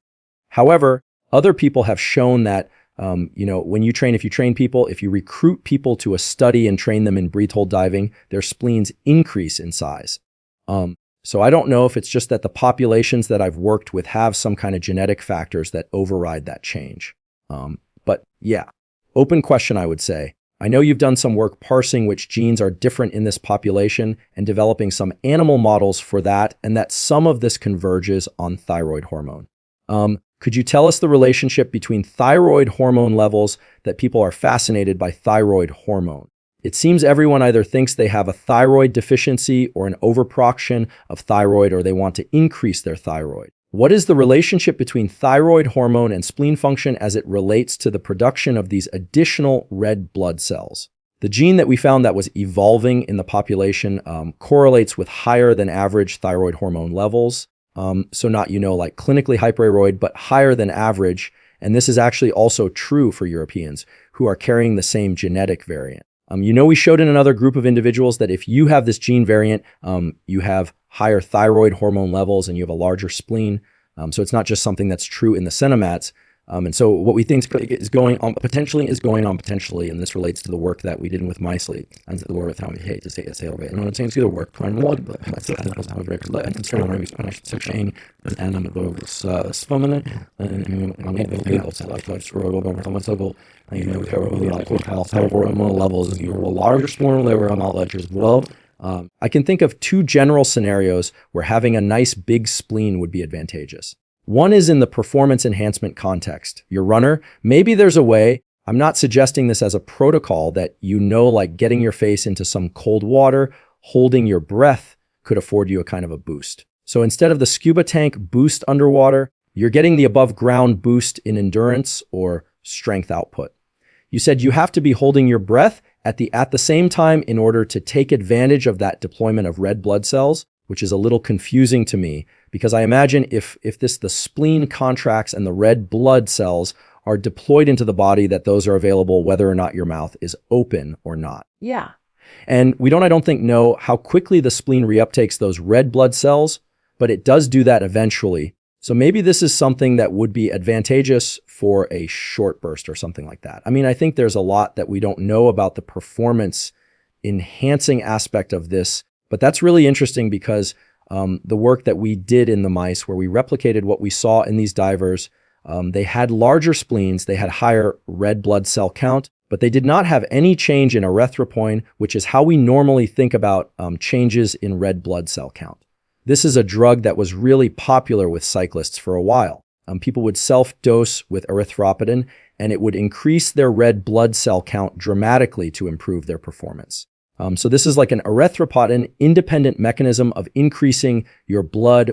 However, other people have shown that, if you train people, if you recruit people to a study and train them in breathe hold diving, their spleens increase in size. So I don't know if it's just that the populations that I've worked with have some kind of genetic factors that override that change. But yeah, open question, I would say. I know you've done some work parsing which genes are different in this population and developing some animal models for that, and that some of this converges on thyroid hormone. Could you tell us the relationship between thyroid hormone levels that people are fascinated by thyroid hormone? It seems everyone either thinks they have a thyroid deficiency or an overproduction of thyroid, or they want to increase their thyroid. What is the relationship between thyroid hormone and spleen function as it relates to the production of these additional red blood cells? The gene that we found that was evolving in the population correlates with higher than average thyroid hormone levels. So not, like clinically hypereroid, but higher than average. And this is actually also true for Europeans who are carrying the same genetic variant. We showed in another group of individuals that if you have this gene variant, you have higher thyroid hormone levels and you have a larger spleen. So it's not just something that's true in the Cinemats. And so what we think is going on potentially, and this relates to the work that we did with mice and the work that we hate to say it's a bit. And it's the work trying to but that's how we recommend and concern when we finish searching and I'm going to swimming and I'm going to also like over someone we have hormone levels you're a larger swarm liver on all ledgers as well. I can think of two general scenarios where having a nice big spleen would be advantageous. One is in the performance enhancement context. Your runner, maybe there's a way, I'm not suggesting this as a protocol, that like getting your face into some cold water, holding your breath could afford you a kind of a boost. So instead of the scuba tank boost underwater, you're getting the above ground boost in endurance or strength output. You said you have to be holding your breath at the same time in order to take advantage of that deployment of red blood cells, which is a little confusing to me because I imagine if the spleen contracts and the red blood cells are deployed into the body, that those are available whether or not your mouth is open or not. Yeah. And we don't, I don't think, know how quickly the spleen reuptakes those red blood cells, but it does do that eventually. So maybe this is something that would be advantageous for a short burst or something like that. I mean, I think there's a lot that we don't know about the performance enhancing aspect of this, but that's really interesting because the work that we did in the mice where we replicated what we saw in these divers, they had larger spleens, they had higher red blood cell count, but they did not have any change in erythropoietin, which is how we normally think about changes in red blood cell count. This is a drug that was really popular with cyclists for a while. People would self-dose with erythropoietin, and it would increase their red blood cell count dramatically to improve their performance. So this is like an erythropoietin independent mechanism of increasing your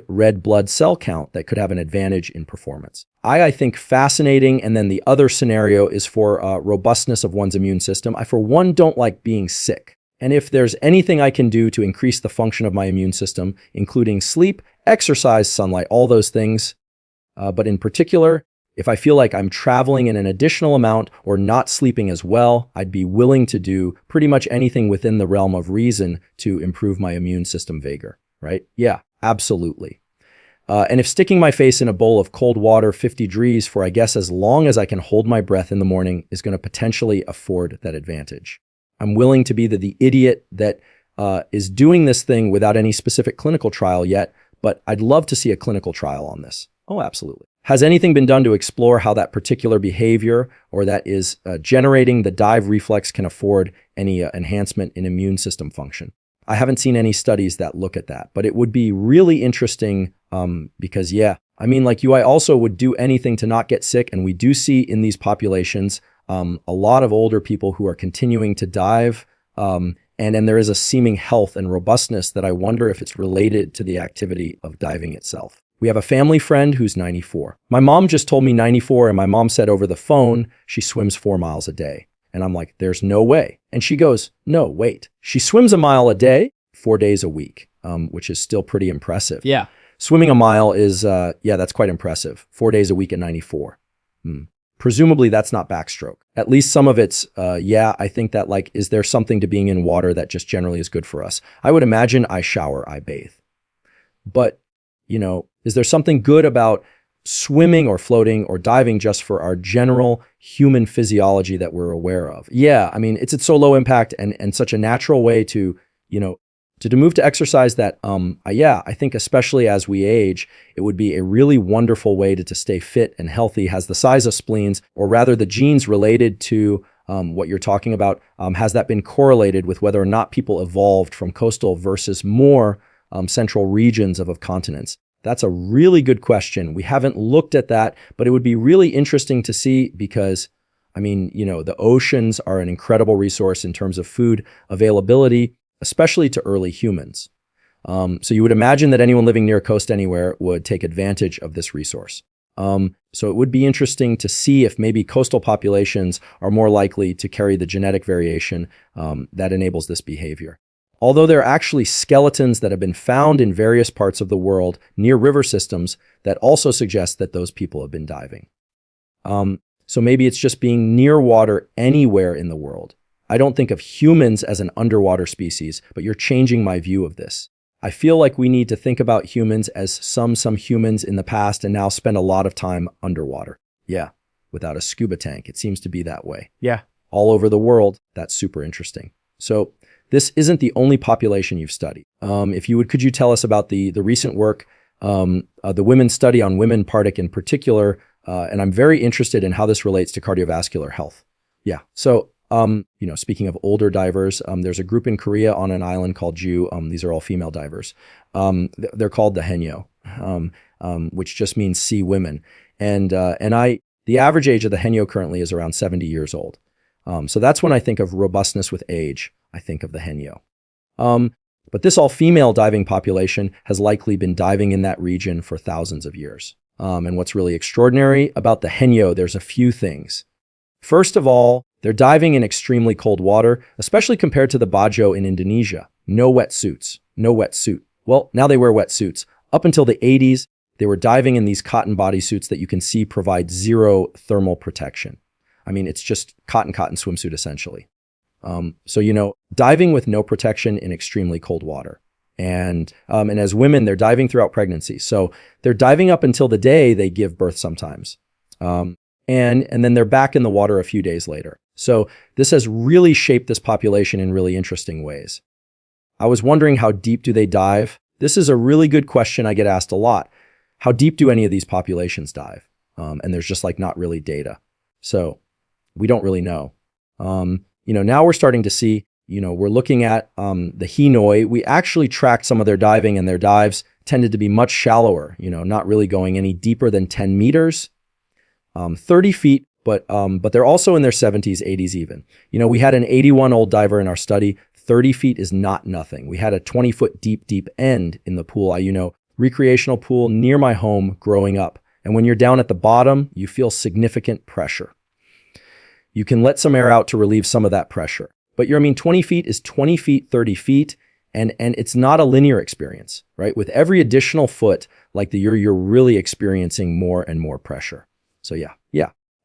red blood cell count that could have an advantage in performance. I think fascinating. And then the other scenario is for robustness of one's immune system. I, for one, don't like being sick. And if there's anything I can do to increase the function of my immune system, including sleep, exercise, sunlight, all those things, but in particular, if I feel like I'm traveling in an additional amount or not sleeping as well, I'd be willing to do pretty much anything within the realm of reason to improve my immune system vigor, right? Yeah, absolutely. And if sticking my face in a bowl of cold water, 50 degrees for, I guess, as long as I can hold my breath in the morning is going to potentially afford that advantage. I'm willing to be the idiot that is doing this thing without any specific clinical trial yet, but I'd love to see a clinical trial on this. Oh, absolutely. Has anything been done to explore how that particular behavior or that is generating the dive reflex can afford any enhancement in immune system function? I haven't seen any studies that look at that, but it would be really interesting because, yeah, I mean, like you, I also would do anything to not get sick. And we do see in these populations a lot of older people who are continuing to dive. And there is a seeming health and robustness that I wonder if it's related to the activity of diving itself. We have a family friend who's 94. My mom just told me 94, and my mom said over the phone she swims 4 miles a day. And I'm like, there's no way. And she goes, no, wait. She swims a mile a day, 4 days a week, which is still pretty impressive. Yeah. Swimming a mile is, that's quite impressive. 4 days a week at 94. Presumably that's not backstroke. At least some of it's, I think that like, is there something to being in water that just generally is good for us? I would imagine I shower, I bathe. But, is there something good about swimming or floating or diving just for our general human physiology that we're aware of? Yeah, I mean, it's so low impact and such a natural way to move to exercise that, I think especially as we age, it would be a really wonderful way to stay fit and healthy, has the size of spleens, or rather the genes related to what you're talking about, has that been correlated with whether or not people evolved from coastal versus more central regions of continents? That's a really good question. We haven't looked at that, but it would be really interesting to see because, the oceans are an incredible resource in terms of food availability, especially to early humans. So you would imagine that anyone living near a coast anywhere would take advantage of this resource. So it would be interesting to see if maybe coastal populations are more likely to carry the genetic variation that enables this behavior. Although there are actually skeletons that have been found in various parts of the world near river systems that also suggest that those people have been diving. So maybe it's just being near water anywhere in the world. I don't think of humans as an underwater species, but you're changing my view of this. I feel like we need to think about humans as some humans in the past and now spend a lot of time underwater. Yeah, without a scuba tank. It seems to be that way. Yeah. All over the world. That's super interesting. So this isn't the only population you've studied. If you would, could you tell us about the recent work, the women's study on women Pardic in particular, and I'm very interested in how this relates to cardiovascular health. Yeah. So, speaking of older divers, there's a group in Korea on an island called Jew. These are all female divers. They're called the Haenyeo, which just means sea women. And the average age of the Haenyeo currently is around 70 years old. So that's when I think of robustness with age, I think of the Haenyeo. But this all-female diving population has likely been diving in that region for thousands of years. And what's really extraordinary about the Haenyeo, there's a few things. First of all, they're diving in extremely cold water, especially compared to the Bajo in Indonesia. No wetsuits. Well, now they wear wetsuits. Up until the 80s, they were diving in these cotton bodysuits that you can see provide zero thermal protection. It's just cotton swimsuit essentially. So, diving with no protection in extremely cold water. And as women, they're diving throughout pregnancy. So they're diving up until the day they give birth sometimes. And then they're back in the water a few days later. So this has really shaped this population in really interesting ways. I was wondering, how deep do they dive? This is a really good question I get asked a lot. How deep do any of these populations dive? And there's just not really data. So we don't really know. Now we're starting to see, we're looking at the Haenyeo. We actually tracked some of their diving, and their dives tended to be much shallower, not really going any deeper than 10 meters, 30 feet, but they're also in their 70s, 80s even. We had an 81-old diver in our study. 30 feet is not nothing. We had a 20-foot deep end in the pool. Recreational pool near my home growing up. And when you're down at the bottom, you feel significant pressure. You can let some air out to relieve some of that pressure. But 20 feet is 20 feet, 30 feet, and it's not a linear experience, right? With every additional foot, you're really experiencing more and more pressure. So yeah.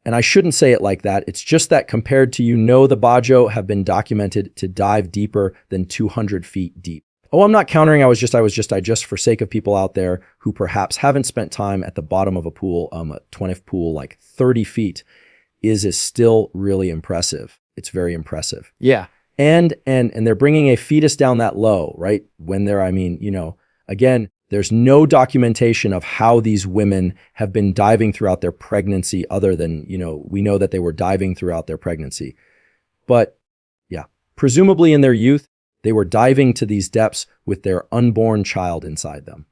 And I shouldn't say it like that. It's just that compared to, the Bajo have been documented to dive deeper than 200 feet deep. Oh, I'm not countering. I just for sake of people out there who perhaps haven't spent time at the bottom of a pool, a 20th pool, 30 feet is still really impressive. It's very impressive. Yeah. And they're bringing a fetus down that low, right? When they're, again, There's no documentation of how these women have been diving throughout their pregnancy other than, we know that they were diving throughout their pregnancy. But yeah, presumably in their youth, they were diving to these depths with their unborn child inside them.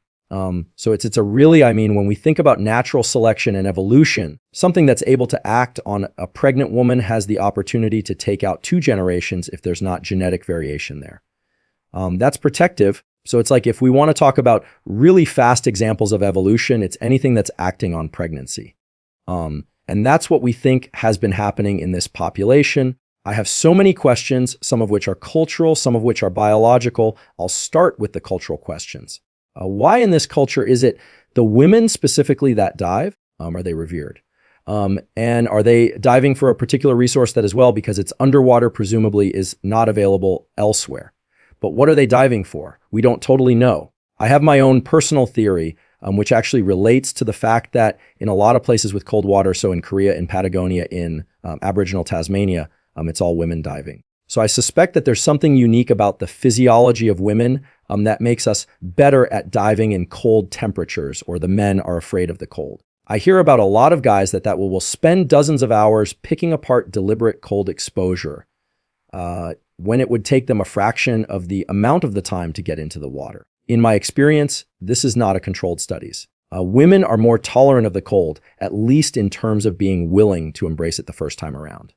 So it's a really, when we think about natural selection and evolution, something that's able to act on a pregnant woman has the opportunity to take out 2 generations if there's not genetic variation there. That's protective. So it's like if we want to talk about really fast examples of evolution, it's anything that's acting on pregnancy. And that's what we think has been happening in this population. I have so many questions, some of which are cultural, some of which are biological. I'll start with the cultural questions. Why in this culture is it the women specifically that dive? Are they revered? And are they diving for a particular resource that as well, because it's underwater, presumably is not available elsewhere? But what are they diving for? We don't totally know. I have my own personal theory, which actually relates to the fact that in a lot of places with cold water, so in Korea, in Patagonia, in Aboriginal Tasmania, it's all women diving. So I suspect that there's something unique about the physiology of women that makes us better at diving in cold temperatures, or the men are afraid of the cold. I hear about a lot of guys that will spend dozens of hours picking apart deliberate cold exposure when it would take them a fraction of the amount of the time to get into the water. In my experience, this is not a controlled studies. Women are more tolerant of the cold, at least in terms of being willing to embrace it the first time around.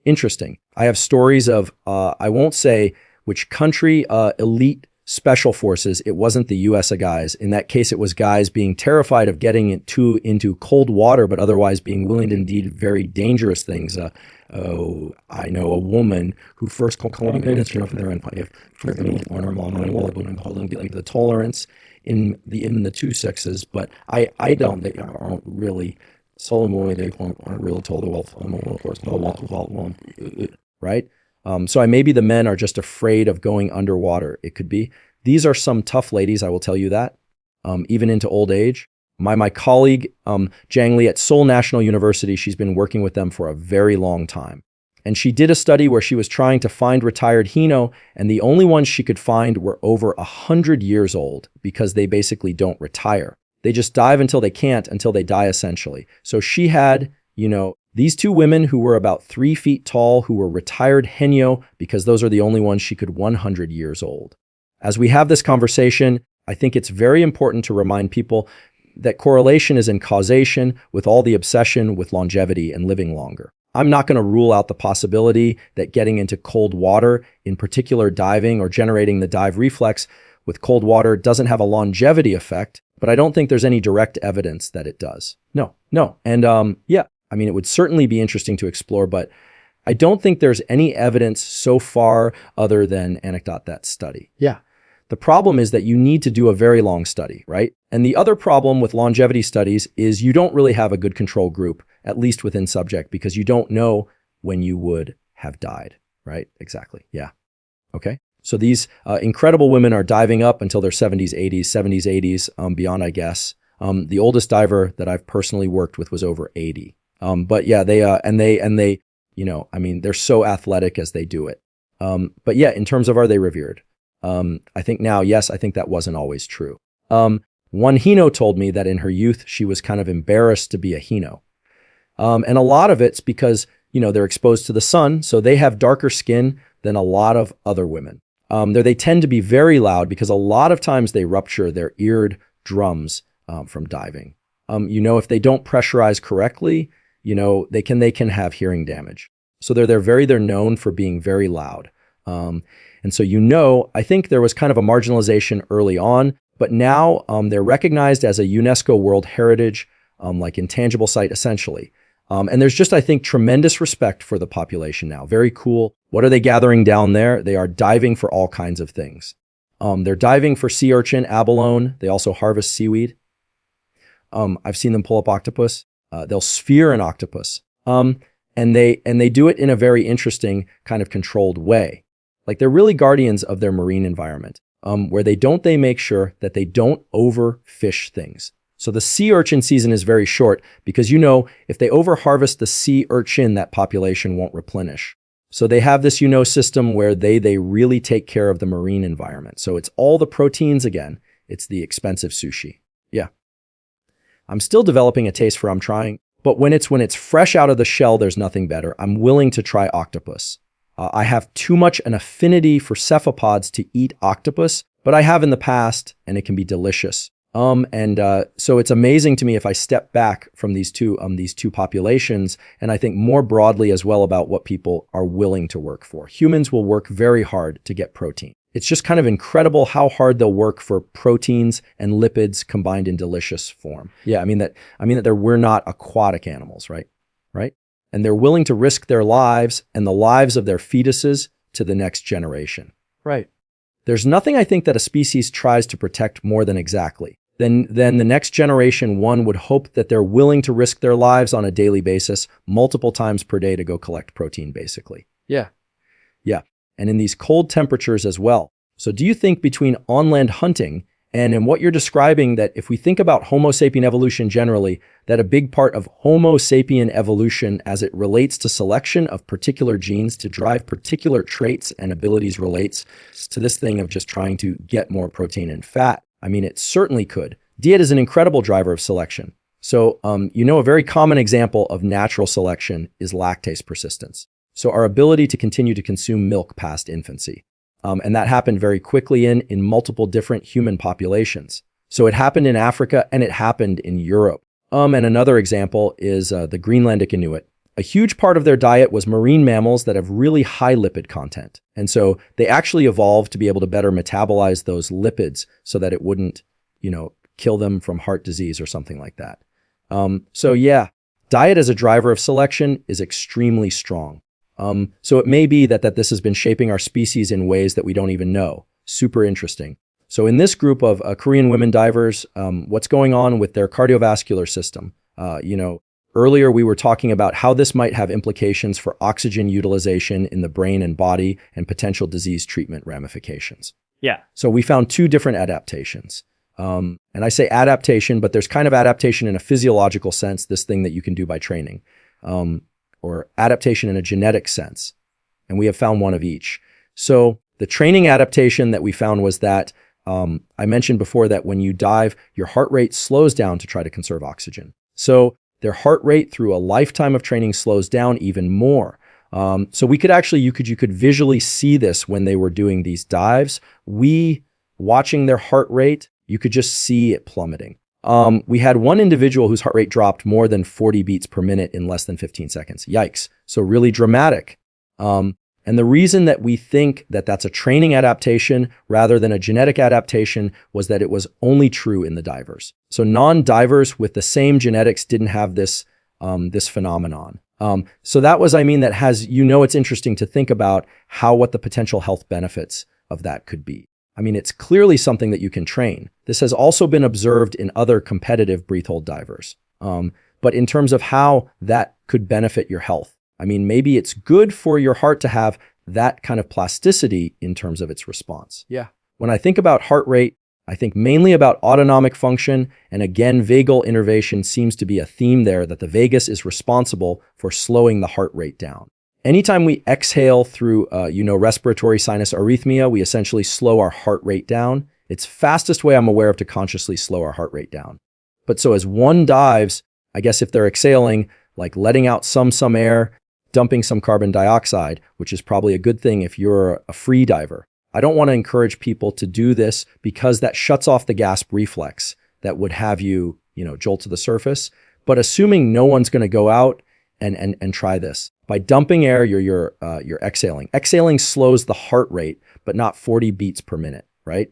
Interesting. I have stories of, I won't say which country, elite special forces. It wasn't the US guys. In that case, it was guys being terrified of getting into cold water, but otherwise being willing to indeed very dangerous things. I know a woman who first called the tolerance in the 2 sexes, but I don't. They aren't really. Right? So maybe the men are just afraid of going underwater. It could be. These are some tough ladies, I will tell you that, even into old age. My colleague, Jiang Li at Seoul National University, she's been working with them for a very long time. And she did a study where she was trying to find retired Hino, and the only ones she could find were over 100 years old because they basically don't retire. They just dive until they can't, until they die, essentially. So she had, these 2 women who were about 3 feet tall, who were retired Henyo, because those are the only ones she could 100 years old. As we have this conversation, I think it's very important to remind people that correlation is in causation with all the obsession with longevity and living longer. I'm not going to rule out the possibility that getting into cold water, in particular diving or generating the dive reflex with cold water, doesn't have a longevity effect, but I don't think there's any direct evidence that it does. No. And it would certainly be interesting to explore, but I don't think there's any evidence so far other than anecdote that study. Yeah. The problem is that you need to do a very long study, right? And the other problem with longevity studies is you don't really have a good control group, at least within subject, because you don't know when you would have died, right? Exactly. Yeah. Okay. So these incredible women are diving up until their 70s, 80s, beyond, I guess. The oldest diver that I've personally worked with was over 80. But yeah, they they're so athletic as they do it. But yeah, in terms of are they revered? I think now, yes, I think that wasn't always true. One Hino told me that in her youth, she was kind of embarrassed to be a Hino. And a lot of it's because, they're exposed to the sun, so they have darker skin than a lot of other women. They tend to be very loud because a lot of times they rupture their eared drums from diving. If they don't pressurize correctly, they can have hearing damage. So they're known for being very loud. And so, I think there was kind of a marginalization early on, but now they're recognized as a UNESCO World Heritage, like intangible site, essentially. And there's just, I think, tremendous respect for the population now. Very cool. What are they gathering down there? They are diving for all kinds of things. They're diving for sea urchin, abalone. They also harvest seaweed. I've seen them pull up octopus. They'll sphere an octopus. And they do it in a very interesting kind of controlled way. Like they're really guardians of their marine environment, where they make sure that they don't overfish things. So the sea urchin season is very short because, if they overharvest the sea urchin, that population won't replenish. So they have this, system where they really take care of the marine environment. So it's all the proteins again. It's the expensive sushi. Yeah. I'm still developing a taste for I'm trying, but when it's fresh out of the shell, there's nothing better. I'm willing to try octopus. I have too much an affinity for cephalopods to eat octopus, but I have in the past, and it can be delicious. So it's amazing to me if I step back from these two populations, and I think more broadly as well about what people are willing to work for. Humans will work very hard to get protein. It's just kind of incredible how hard they'll work for proteins and lipids combined in delicious form. Yeah, I mean that we're not aquatic animals, right? Right? And they're willing to risk their lives and the lives of their fetuses to the next generation. Right. There's nothing I think that a species tries to protect more than exactly. Then the next generation, one would hope that they're willing to risk their lives on a daily basis, multiple times per day to go collect protein, basically. Yeah. Yeah. And in these cold temperatures as well. So do you think between on-land hunting and in what you're describing that if we think about Homo sapien evolution generally, that a big part of Homo sapien evolution as it relates to selection of particular genes to drive particular traits and abilities relates to this thing of just trying to get more protein and fat? I mean, it certainly could. Diet is an incredible driver of selection. So, a very common example of natural selection is lactase persistence. So our ability to continue to consume milk past infancy. And that happened very quickly in multiple different human populations. So it happened in Africa and it happened in Europe. And another example is the Greenlandic Inuit. A huge part of their diet was marine mammals that have really high lipid content. And so they actually evolved to be able to better metabolize those lipids so that it wouldn't, kill them from heart disease or something like that. Diet as a driver of selection is extremely strong. So it may be that this has been shaping our species in ways that we don't even know. Super interesting. So in this group of Korean women divers, what's going on with their cardiovascular system? Earlier we were talking about how this might have implications for oxygen utilization in the brain and body and potential disease treatment ramifications. Yeah. So we found two different adaptations. And I say adaptation, but there's kind of adaptation in a physiological sense, this thing that you can do by training. Or adaptation in a genetic sense. And we have found one of each. So the training adaptation that we found was that I mentioned before that when you dive, your heart rate slows down to try to conserve oxygen. So their heart rate through a lifetime of training slows down even more. So we could actually, you could visually see this when they were doing these dives. Watching their heart rate, you could just see it plummeting. We had one individual whose heart rate dropped more than 40 beats per minute in less than 15 seconds. Yikes. So really dramatic. And the reason that we think that that's a training adaptation rather than a genetic adaptation was that it was only true in the divers. So non-divers with the same genetics didn't have this phenomenon. So that was, that has, it's interesting to think about what the potential health benefits of that could be. It's clearly something that you can train. This has also been observed in other competitive breath-hold divers. But in terms of how that could benefit your health, maybe it's good for your heart to have that kind of plasticity in terms of its response. Yeah. When I think about heart rate, I think mainly about autonomic function. And again, vagal innervation seems to be a theme there, that the vagus is responsible for slowing the heart rate down. Anytime we exhale through, respiratory sinus arrhythmia, we essentially slow our heart rate down. It's fastest way I'm aware of to consciously slow our heart rate down. But so as one dives, I guess if they're exhaling, like letting out some air, dumping some carbon dioxide, which is probably a good thing if you're a free diver. I don't want to encourage people to do this because that shuts off the gasp reflex that would have you, jolt to the surface. But assuming no one's going to go out and try this. By dumping air, you're exhaling. Exhaling slows the heart rate, but not 40 beats per minute, right?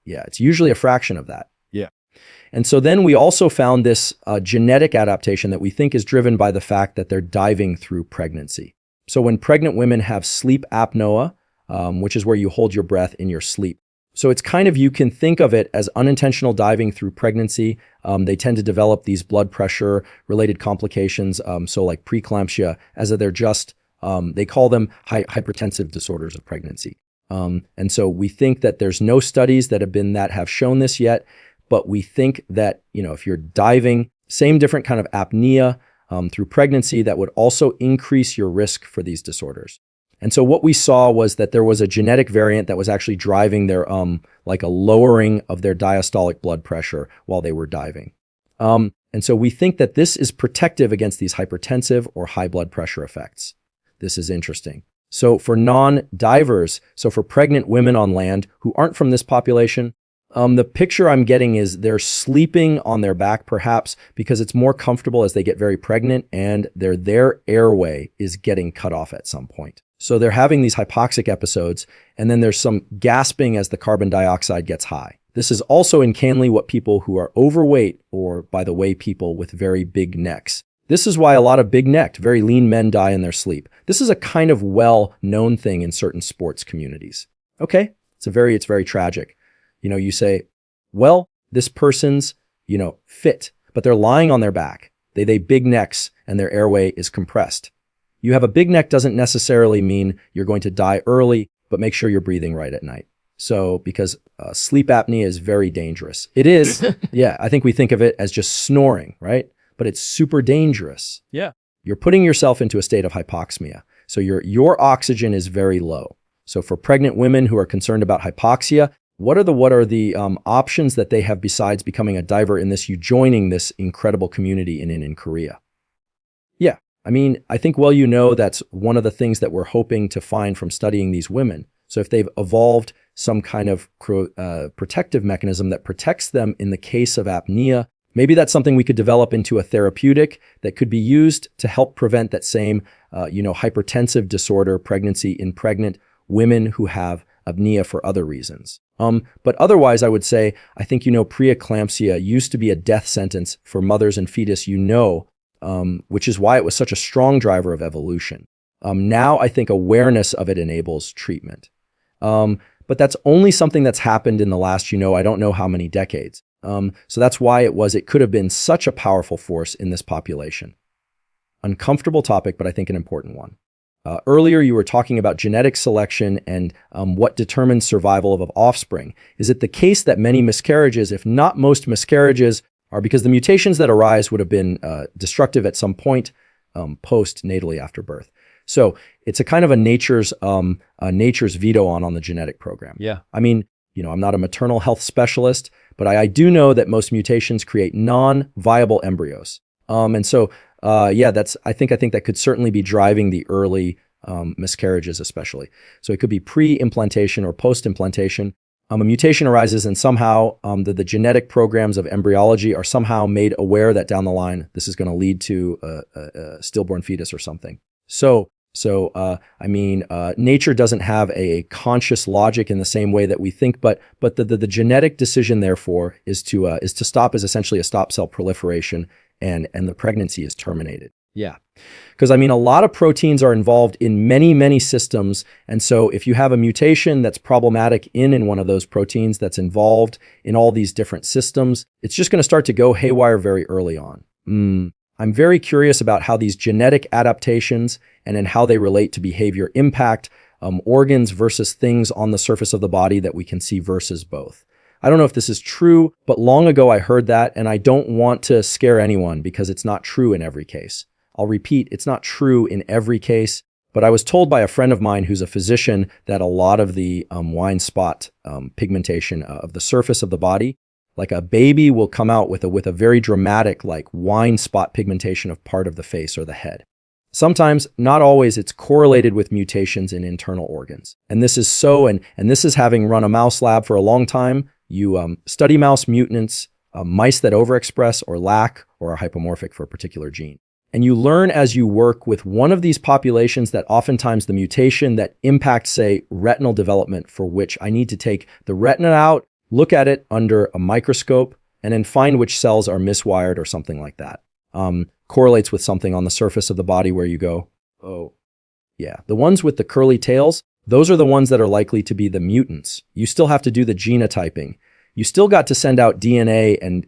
Yeah, it's usually a fraction of that. Yeah. And so then we also found this genetic adaptation that we think is driven by the fact that they're diving through pregnancy. So when pregnant women have sleep apnoea, which is where you hold your breath in your sleep. So it's kind of, you can think of it as unintentional diving through pregnancy. They tend to develop these blood pressure related complications. So like preeclampsia, as they're just, they call them hypertensive disorders of pregnancy. And so we think that there's no studies that have shown this yet, but we think that, if you're diving, same different kind of apnea through pregnancy, that would also increase your risk for these disorders. And so what we saw was that there was a genetic variant that was actually driving their like a lowering of their diastolic blood pressure while they were diving. And so we think that this is protective against these hypertensive or high blood pressure effects. This is interesting. So for non-divers, so for pregnant women on land who aren't from this population, the picture I'm getting is they're sleeping on their back perhaps because it's more comfortable as they get very pregnant and their airway is getting cut off at some point. So they're having these hypoxic episodes, and then there's some gasping as the carbon dioxide gets high. This is also uncannily what people who are overweight, or by the way, people with very big necks. This is why a lot of big-necked, very lean men die in their sleep. This is a kind of well-known thing in certain sports communities. Okay, it's very tragic. You say, well, this person's, fit, but they're lying on their back. They big necks and their airway is compressed. You have a big neck doesn't necessarily mean you're going to die early, but make sure you're breathing right at night. So, because sleep apnea is very dangerous. It is, yeah, I think we think of it as just snoring, right? But it's super dangerous. Yeah. You're putting yourself into a state of hypoxemia. So your oxygen is very low. So for pregnant women who are concerned about hypoxia, what are the options that they have besides becoming a diver in this, you joining this incredible community in Korea? Yeah, I mean, I think, that's one of the things that we're hoping to find from studying these women. So if they've evolved some kind of protective mechanism that protects them in the case of apnea, maybe that's something we could develop into a therapeutic that could be used to help prevent that same, hypertensive disorder pregnancy in pregnant women who have apnea for other reasons. But otherwise, I would say, I think, preeclampsia used to be a death sentence for mothers and fetus, which is why it was such a strong driver of evolution. Now, I think awareness of it enables treatment. But that's only something that's happened in the last, I don't know how many decades. So that's why it could have been such a powerful force in this population. Uncomfortable topic, but I think an important one. Earlier, you were talking about genetic selection and what determines survival of offspring. Is it the case that many miscarriages, if not most miscarriages, are because the mutations that arise would have been destructive at some point post-natally after birth? So it's a kind of a nature's veto on the genetic program. Yeah. I mean, I'm not a maternal health specialist, but I do know that most mutations create non-viable embryos. And so I think that could certainly be driving the early miscarriages, especially. So it could be pre-implantation or post-implantation. A mutation arises, and somehow the genetic programs of embryology are somehow made aware that down the line this is going to lead to a stillborn fetus or something. So nature doesn't have a conscious logic in the same way that we think, but the genetic decision, therefore, is to stop, is essentially a stop cell proliferation, and the pregnancy is terminated. Yeah. Because a lot of proteins are involved in many, many systems. And so if you have a mutation that's problematic in one of those proteins that's involved in all these different systems, it's just going to start to go haywire very early on. I'm very curious about how these genetic adaptations and then how they relate to behavior impact organs versus things on the surface of the body that we can see versus both. I don't know if this is true, but long ago I heard that, and I don't want to scare anyone because it's not true in every case. I'll repeat, it's not true in every case, but I was told by a friend of mine who's a physician that a lot of the wine spot pigmentation of the surface of the body, like a baby will come out with a very dramatic like wine spot pigmentation of part of the face or the head. Sometimes, not always, it's correlated with mutations in internal organs. And this is so, and this is having run a mouse lab for a long time. You study mouse mutants, mice that overexpress or lack or are hypomorphic for a particular gene. And you learn as you work with one of these populations that oftentimes the mutation that impacts, say, retinal development, for which I need to take the retina out, look at it under a microscope, and then find which cells are miswired or something like that. Correlates with something on the surface of the body where you go, oh, yeah. The ones with the curly tails, those are the ones that are likely to be the mutants. You still have to do the genotyping. You still got to send out DNA and,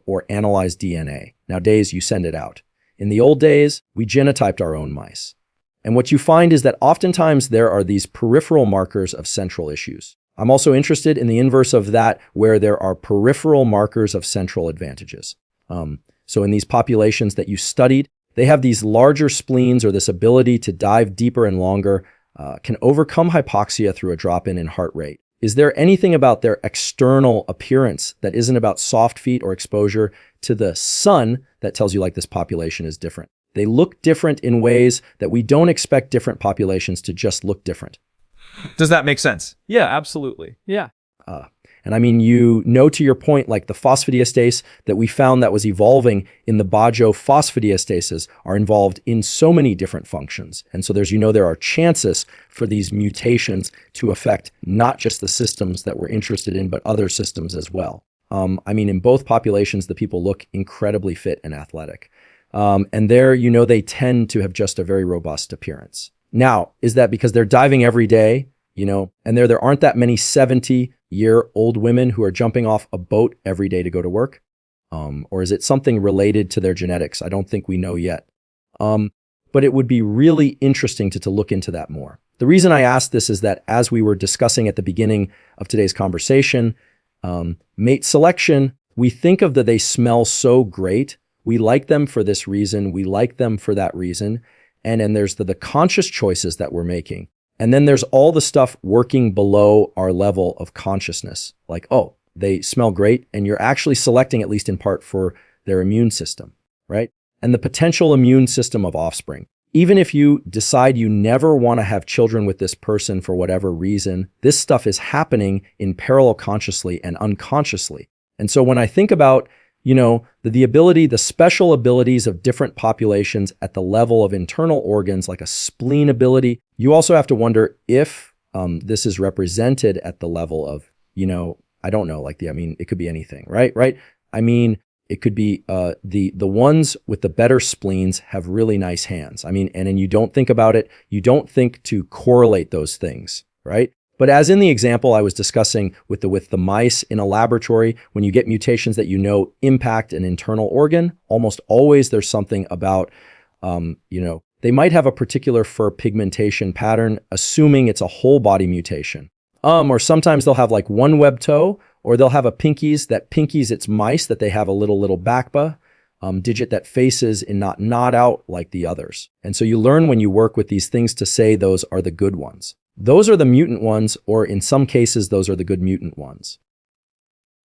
or analyze DNA. Nowadays, you send it out. In the old days, we genotyped our own mice. And what you find is that oftentimes there are these peripheral markers of central issues. I'm also interested in the inverse of that, where there are peripheral markers of central advantages. So in these populations that you studied, they have these larger spleens or this ability to dive deeper and longer. can overcome hypoxia through a drop in heart rate. Is there anything about their external appearance that isn't about soft feet or exposure to the sun that tells you like this population is different? They look different in ways that we don't expect different populations to just look different. Does that make sense? Yeah, absolutely. Yeah. And I mean, to your point, like the phosphodiesterase that we found that was evolving in the Bajo phosphodiesterase are involved in so many different functions. And so there are chances for these mutations to affect not just the systems that we're interested in, but other systems as well. In both populations, the people look incredibly fit and athletic. And there, they tend to have just a very robust appearance. Now, is that because they're diving every day, and there aren't that many 70-year-old women who are jumping off a boat every day to go to work? Or is it something related to their genetics? I don't think we know yet. But it would be really interesting to look into that more. The reason I asked this is that as we were discussing at the beginning of today's conversation, mate selection, we think of that they smell so great. We like them for this reason. We like them for that reason. And then there's the conscious choices that we're making. And then there's all the stuff working below our level of consciousness. Like, oh, they smell great. And you're actually selecting, at least in part, for their immune system, right? And the potential immune system of offspring. Even if you decide you never want to have children with this person for whatever reason, this stuff is happening in parallel consciously and unconsciously. And so when I think about the special abilities of different populations at the level of internal organs, like a spleen ability, you also have to wonder if this is represented at the level of, I don't know, it could be anything, right? It could be the ones with the better spleens have really nice hands. And then you don't think about it. You don't think to correlate those things, right? But as in the example I was discussing with the mice in a laboratory, when you get mutations that impact an internal organ, almost always there's something about, they might have a particular fur pigmentation pattern, assuming it's a whole body mutation. Or sometimes they'll have like one web toe, or they'll have pinkies it's mice that they have a little backba digit that faces and not out like the others. And so you learn when you work with these things to say those are the good ones. Those are the mutant ones, or in some cases, those are the good mutant ones,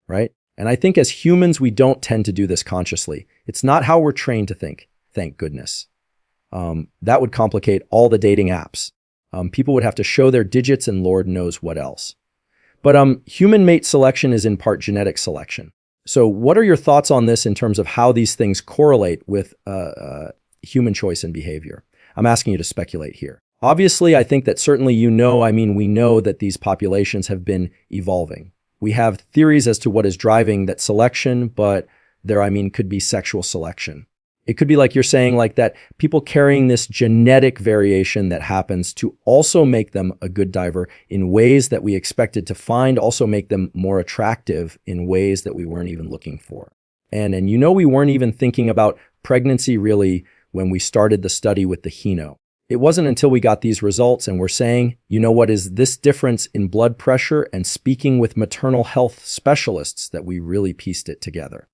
right? And I think as humans, we don't tend to do this consciously. It's not how we're trained to think, thank goodness. That would complicate all the dating apps. People would have to show their digits and Lord knows what else. But human mate selection is in part genetic selection. So what are your thoughts on this in terms of how these things correlate with human choice and behavior? I'm asking you to speculate here. Obviously, I think that certainly we know that these populations have been evolving. We have theories as to what is driving that selection, but there, could be sexual selection. It could be like you're saying, like that people carrying this genetic variation that happens to also make them a good diver in ways that we expected to find, also make them more attractive in ways that we weren't even looking for. And we weren't even thinking about pregnancy really when we started the study with the Hino. It wasn't until we got these results and we're saying, what is this difference in blood pressure and speaking with maternal health specialists that we really pieced it together.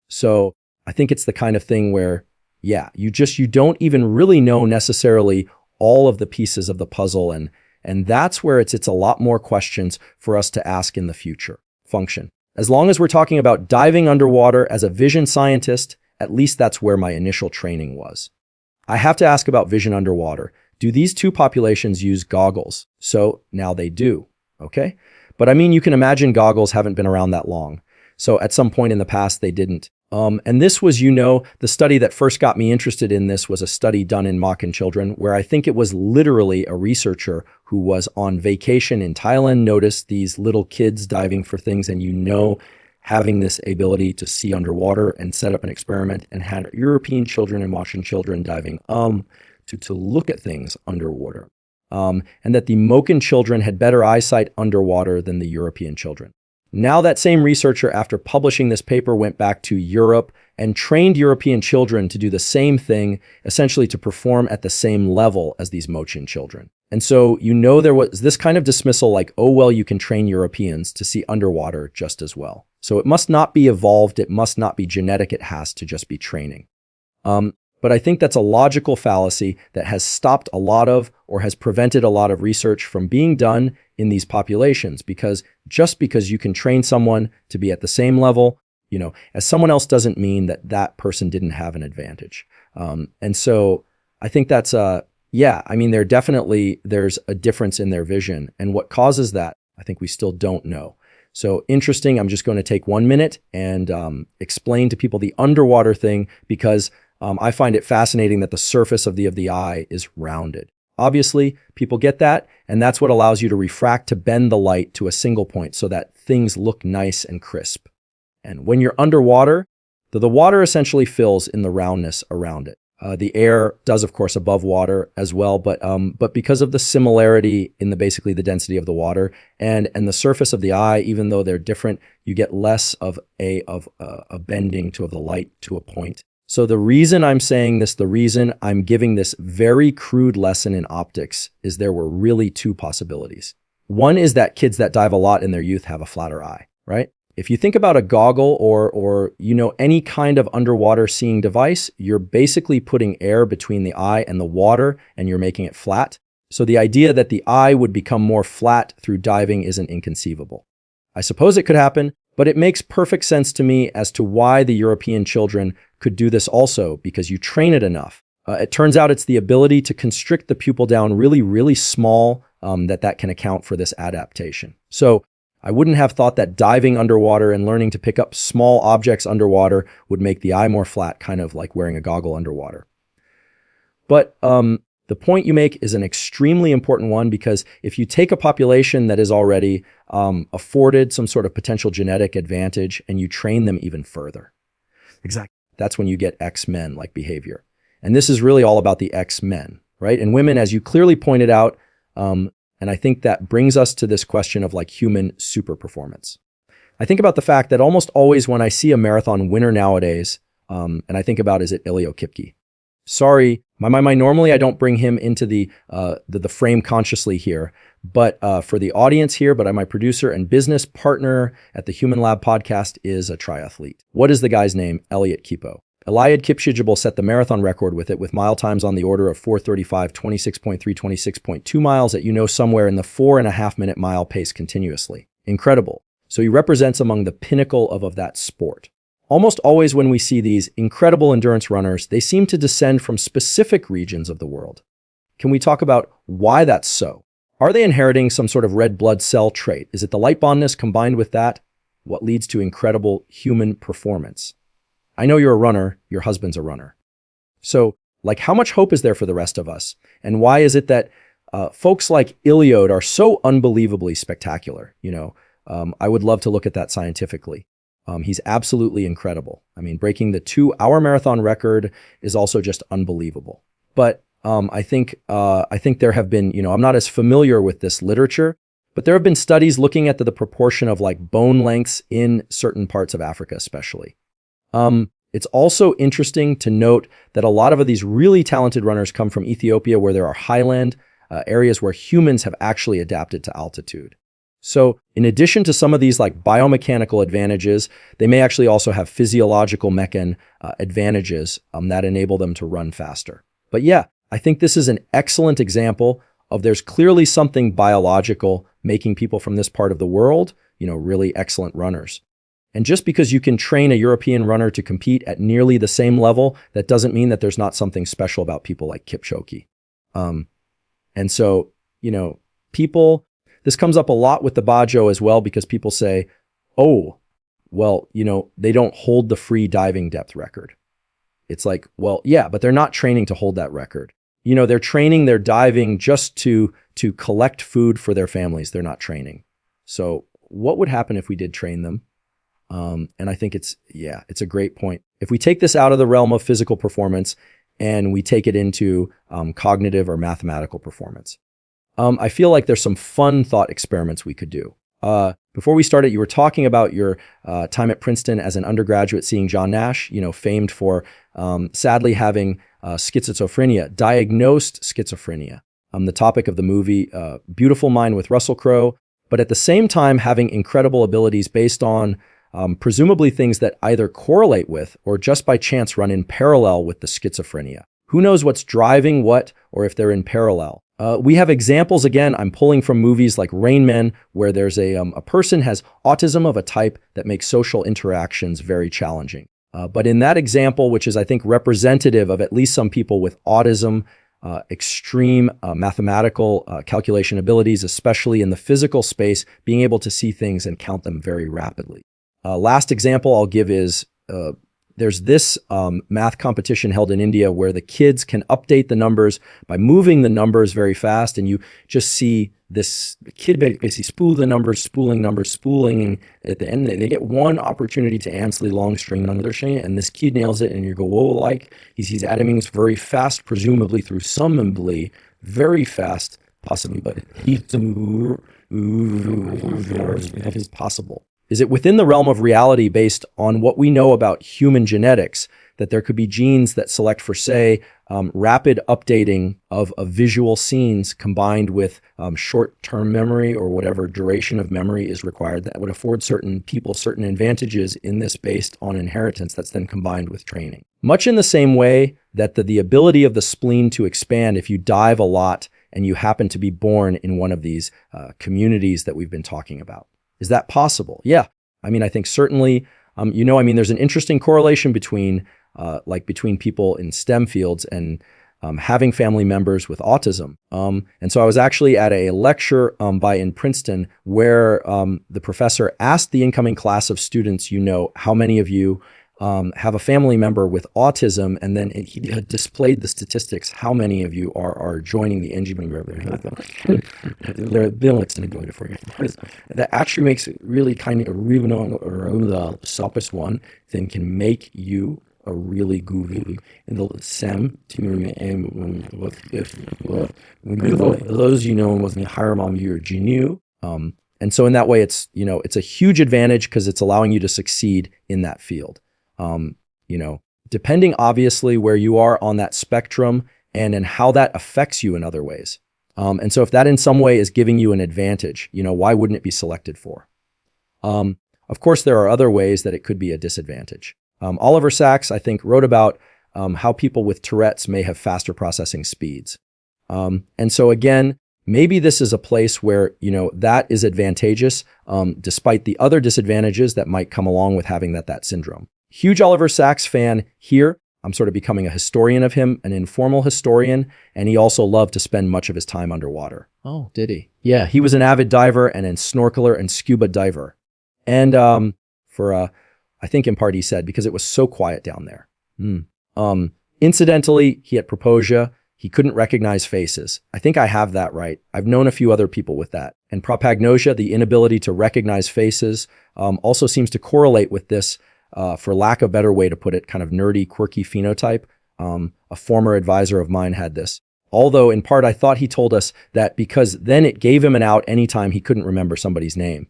So I think it's the kind of thing where, you don't even really know necessarily all of the pieces of the puzzle. And that's where it's a lot more questions for us to ask in the future. Function. As long as we're talking about diving underwater as a vision scientist, at least that's where my initial training was. I have to ask about vision underwater. Do these two populations use goggles? So now they do, okay? But you can imagine goggles haven't been around that long. So at some point in the past, they didn't. And this was, the study that first got me interested in this was a study done in Makan children, where I think it was literally a researcher who was on vacation in Thailand, noticed these little kids diving for things, and having this ability to see underwater and set up an experiment and had European children and Washington children diving to look at things underwater. And that the Moken children had better eyesight underwater than the European children. Now that same researcher, after publishing this paper, went back to Europe and trained European children to do the same thing, essentially to perform at the same level as these Mochen children. And so, there was this kind of dismissal like, oh, well, you can train Europeans to see underwater just as well. So it must not be evolved. It must not be genetic. It has to just be training. But I think that's a logical fallacy that has stopped a lot of or has prevented a lot of research from being done in these populations, because just because you can train someone to be at the same level, as someone else doesn't mean that that person didn't have an advantage. And so I think that's there's a difference in their vision, and what causes that, I think we still don't know. So interesting. I'm just going to take 1 minute and explain to people the underwater thing, because I find it fascinating that the surface of the eye is rounded. Obviously, people get that, and that's what allows you to refract, to bend the light to a single point so that things look nice and crisp. And when you're underwater, the water essentially fills in the roundness around it. The air does, of course, above water as well, but because of the similarity in basically the density of the water and the surface of the eye, even though they're different, you get less of a bending of the light to a point. So the reason I'm saying this, the reason I'm giving this very crude lesson in optics, is there were really two possibilities. One is that kids that dive a lot in their youth have a flatter eye, right? If you think about a goggle or any kind of underwater seeing device, you're basically putting air between the eye and the water, and you're making it flat. So the idea that the eye would become more flat through diving isn't inconceivable. I suppose it could happen, but it makes perfect sense to me as to why the European children could do this also, because you train it enough. It turns out it's the ability to constrict the pupil down really, really small that can account for this adaptation. So I wouldn't have thought that diving underwater and learning to pick up small objects underwater would make the eye more flat, kind of like wearing a goggle underwater. But the point you make is an extremely important one, because if you take a population that is already afforded some sort of potential genetic advantage and you train them even further, exactly, that's when you get X-men-like behavior. And this is really all about the X-men, right? And women, as you clearly pointed out, and I think that brings us to this question of human super performance. I think about the fact that almost always when I see a marathon winner nowadays, and I think about, is it Ilya Kipke? Sorry, normally I don't bring him into the frame consciously here, but for the audience here, but my producer and business partner at the Human Lab podcast is a triathlete. What is the guy's name? Eliud Kipchoge. Eliud Kipchoge set the marathon record with mile times on the order of 4:35, 26.3, 26.2 miles at somewhere in the 4.5 minute mile pace continuously. Incredible. So he represents among the pinnacle of that sport. Almost always when we see these incredible endurance runners, they seem to descend from specific regions of the world. Can we talk about why that's so? Are they inheriting some sort of red blood cell trait? Is it the light bondness combined with that what leads to incredible human performance? I know you're a runner, your husband's a runner. So, how much hope is there for the rest of us? And why is it that folks like Eliud are so unbelievably spectacular? I would love to look at that scientifically. He's absolutely incredible. Breaking the 2-hour marathon record is also just unbelievable. But I think there have been, I'm not as familiar with this literature, but there have been studies looking at the proportion of bone lengths in certain parts of Africa, especially. It's also interesting to note that a lot of these really talented runners come from Ethiopia, where there are highland areas where humans have actually adapted to altitude. So in addition to some of these biomechanical advantages, they may actually also have physiological advantages that enable them to run faster. But yeah, I think this is an excellent example of there's clearly something biological making people from this part of the world, really excellent runners. And just because you can train a European runner to compete at nearly the same level, that doesn't mean that there's not something special about people like Kipchoge. And so, this comes up a lot with the Bajo as well, because people say, oh, well, they don't hold the free diving depth record. It's well, yeah, but they're not training to hold that record. They're training, they're diving just to collect food for their families. They're not training. So what would happen if we did train them? And I think it's a great point. If we take this out of the realm of physical performance and we take it into cognitive or mathematical performance, I feel like there's some fun thought experiments we could do. Before we started, you were talking about your time at Princeton as an undergraduate seeing John Nash, famed for sadly having schizophrenia, diagnosed schizophrenia. The topic of the movie, Beautiful Mind with Russell Crowe, but at the same time having incredible abilities based on presumably things that either correlate with or just by chance run in parallel with the schizophrenia. Who knows what's driving what or if they're in parallel? We have examples, again, I'm pulling from movies like Rain Man, where there's a person has autism of a type that makes social interactions very challenging. But in that example, which is, I think, representative of at least some people with autism, extreme mathematical calculation abilities, especially in the physical space, being able to see things and count them very rapidly. Last example I'll give is there's this math competition held in India where the kids can update the numbers by moving the numbers very fast, and you just see this kid basically spooling numbers, spooling. At the end, they get one opportunity to answer the long string understanding, and this kid nails it, and you go, whoa, like he's adding things very fast, presumably through assembly, very fast, possibly, but that is possible. Is it within the realm of reality based on what we know about human genetics that there could be genes that select for, say, rapid updating of visual scenes combined with short-term memory or whatever duration of memory is required that would afford certain people certain advantages in this based on inheritance that's then combined with training? Much in the same way that the ability of the spleen to expand if you dive a lot and you happen to be born in one of these communities that we've been talking about. Is that possible? Yeah. I mean, I think certainly, there's an interesting correlation between people in STEM fields and having family members with autism. And so I was actually at a lecture in Princeton where the professor asked the incoming class of students, how many of you have a family member with autism, and then he displayed the statistics. How many of you are joining the engineering for you? That actually makes it really kind of even on the softest one, then can make you a really goofy in the SEM and those was the higher mom your genu. And so in that way, it's a huge advantage because it's allowing you to succeed in that field. Depending obviously where you are on that spectrum and how that affects you in other ways. And so if that in some way is giving you an advantage, why wouldn't it be selected for? Of course, there are other ways that it could be a disadvantage. Oliver Sacks, I think, wrote about how people with Tourette's may have faster processing speeds. And so again, maybe this is a place where, that is advantageous, despite the other disadvantages that might come along with having that syndrome. Huge Oliver Sacks fan here. I'm sort of becoming a historian of him, an informal historian, and he also loved to spend much of his time underwater. Oh, did he? Yeah, he was an avid diver and a snorkeler and scuba diver. And I think in part he said, because it was so quiet down there. Incidentally, he had proposia. He couldn't recognize faces. I think I have that right. I've known a few other people with that. And propagnosia, the inability to recognize faces, also seems to correlate with this, for lack of a better way to put it, kind of nerdy, quirky phenotype. A former advisor of mine had this. Although in part, I thought he told us that because then it gave him an out anytime he couldn't remember somebody's name.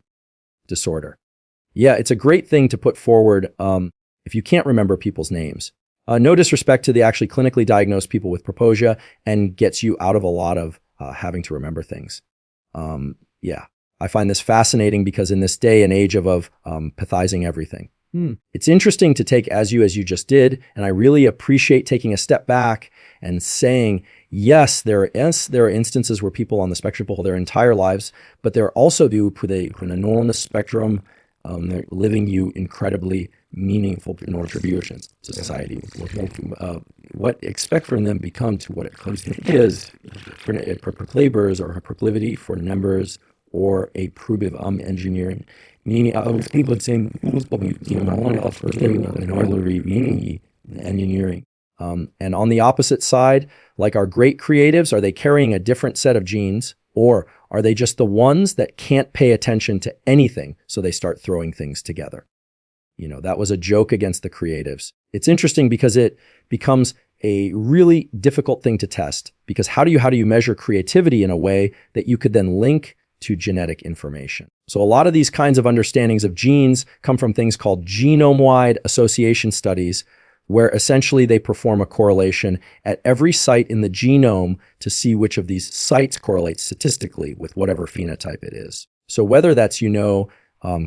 Disorder. Yeah, it's a great thing to put forward if you can't remember people's names. No disrespect to the actually clinically diagnosed people with proposia, and gets you out of a lot of having to remember things. Yeah, I find this fascinating because in this day and age of pathizing everything. It's interesting to take as you just did, and I really appreciate taking a step back and saying, yes, there are instances where people on the spectrum their entire lives, but there are also an enormous spectrum. They're living you incredibly meaningful contributions to society. What expect from them become to what it is for proclaimers or a proclivity for numbers or a primitive engineering. Meaning, people saying, engineering. And on the opposite side, like our great creatives, are they carrying a different set of genes, or are they just the ones that can't pay attention to anything, so they start throwing things together? That was a joke against the creatives. It's interesting because it becomes a really difficult thing to test, because how do you measure creativity in a way that you could then link to genetic information? So a lot of these kinds of understandings of genes come from things called genome-wide association studies, where essentially they perform a correlation at every site in the genome to see which of these sites correlates statistically with whatever phenotype it is. So whether that's,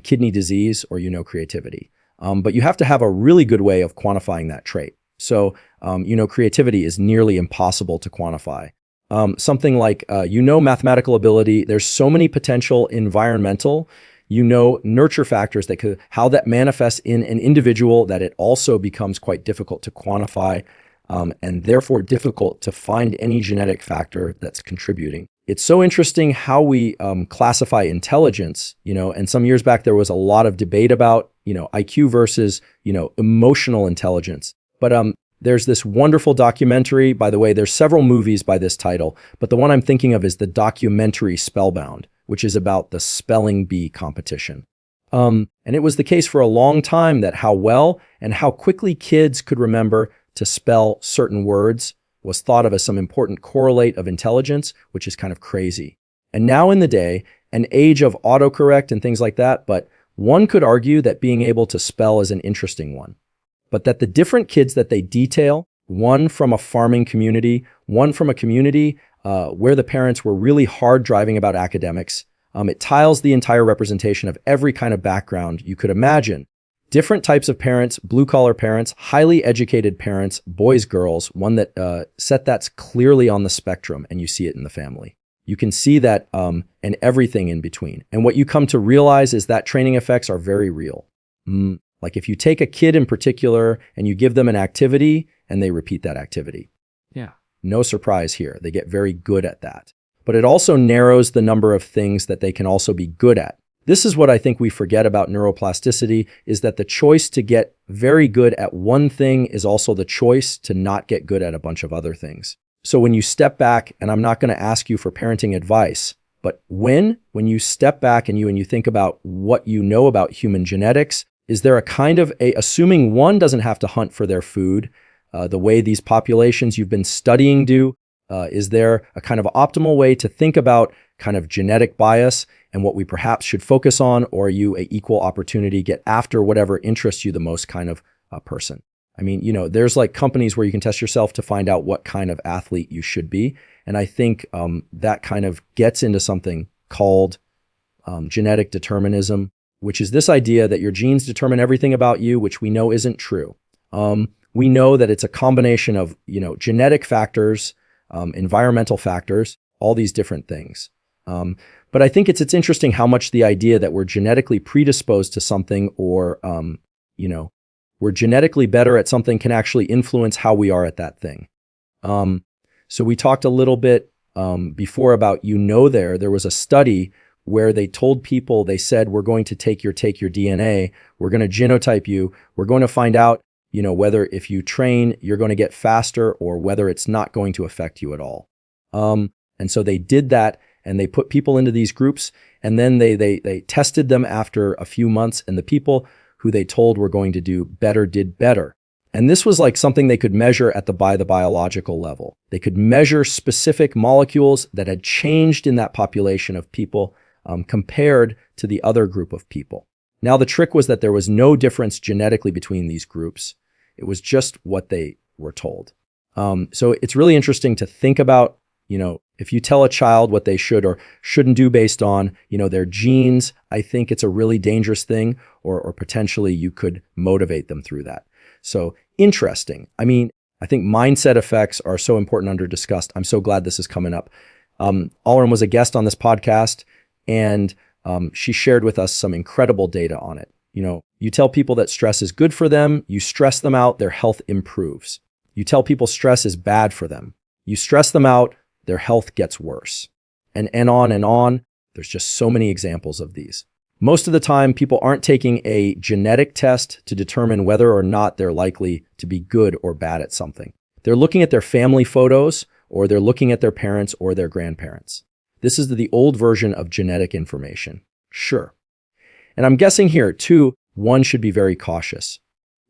kidney disease, or you know creativity. But you have to have a really good way of quantifying that trait. So, you know, creativity is nearly impossible to quantify. Something like, you know, mathematical ability, there's so many potential environmental, you know, nurture factors that could, how that manifests in an individual, that it also becomes quite difficult to quantify, and therefore difficult to find any genetic factor that's contributing. It's so interesting how we classify intelligence, you know, and some years back there was a lot of debate about, you know, IQ versus, you know, emotional intelligence. But there's this wonderful documentary, by the way, there's several movies by this title, but the one I'm thinking of is the documentary Spellbound, which is about the spelling bee competition. And it was the case for a long time that how well and how quickly kids could remember to spell certain words was thought of as some important correlate of intelligence, which is kind of crazy. And now in the day, an age of autocorrect and things like that, but one could argue that being able to spell is an interesting one. But that the different kids that they detail, one from a farming community, one from a community where the parents were really hard driving about academics, it tiles the entire representation of every kind of background you could imagine. Different types of parents, blue-collar parents, highly educated parents, boys, girls, one that set that's clearly on the spectrum, and you see it in the family. You can see that and everything in between. And what you come to realize is that training effects are very real. Like if you take a kid in particular and you give them an activity and they repeat that activity. Yeah. No surprise here. They get very good at that. But it also narrows the number of things that they can also be good at. This is what I think we forget about neuroplasticity, is that the choice to get very good at one thing is also the choice to not get good at a bunch of other things. So when you step back, and I'm not going to ask you for parenting advice, but when you step back and you think about what you know about human genetics, is there a kind of assuming one doesn't have to hunt for their food, the way these populations you've been studying do, is there a kind of optimal way to think about kind of genetic bias and what we perhaps should focus on, or are you an equal opportunity, get after whatever interests you the most kind of person? I mean, you know, there's like companies where you can test yourself to find out what kind of athlete you should be. And I think that kind of gets into something called genetic determinism, which is this idea that your genes determine everything about you, which we know isn't true. We know that it's a combination of, you know, genetic factors, environmental factors, all these different things. But I think it's interesting how much the idea that we're genetically predisposed to something, or, you know, we're genetically better at something can actually influence how we are at that thing. So we talked a little bit before about, you know, there was a study where they told people, they said, we're going to take your DNA, we're going to genotype you, we're going to find out, you know, whether if you train, you're going to get faster, or whether it's not going to affect you at all. And so they did that, and they put people into these groups, and then they tested them after a few months, and the people who they told were going to do better did better. And this was like something they could measure at the biological level. They could measure specific molecules that had changed in that population of people compared to the other group of people. Now, the trick was that there was no difference genetically between these groups. It was just what they were told. So it's really interesting to think about, you know, if you tell a child what they should or shouldn't do based on, you know, their genes, I think it's a really dangerous thing, or potentially you could motivate them through that. So interesting. I mean, I think mindset effects are so important under discussed. I'm so glad this is coming up. Alram was a guest on this podcast, and she shared with us some incredible data on it. You know, you tell people that stress is good for them, you stress them out, their health improves. You tell people stress is bad for them, you stress them out, their health gets worse. And on and on. There's just so many examples of these. Most of the time, people aren't taking a genetic test to determine whether or not they're likely to be good or bad at something. They're looking at their family photos, or they're looking at their parents or their grandparents. This is the old version of genetic information. Sure. And I'm guessing here, too, one should be very cautious.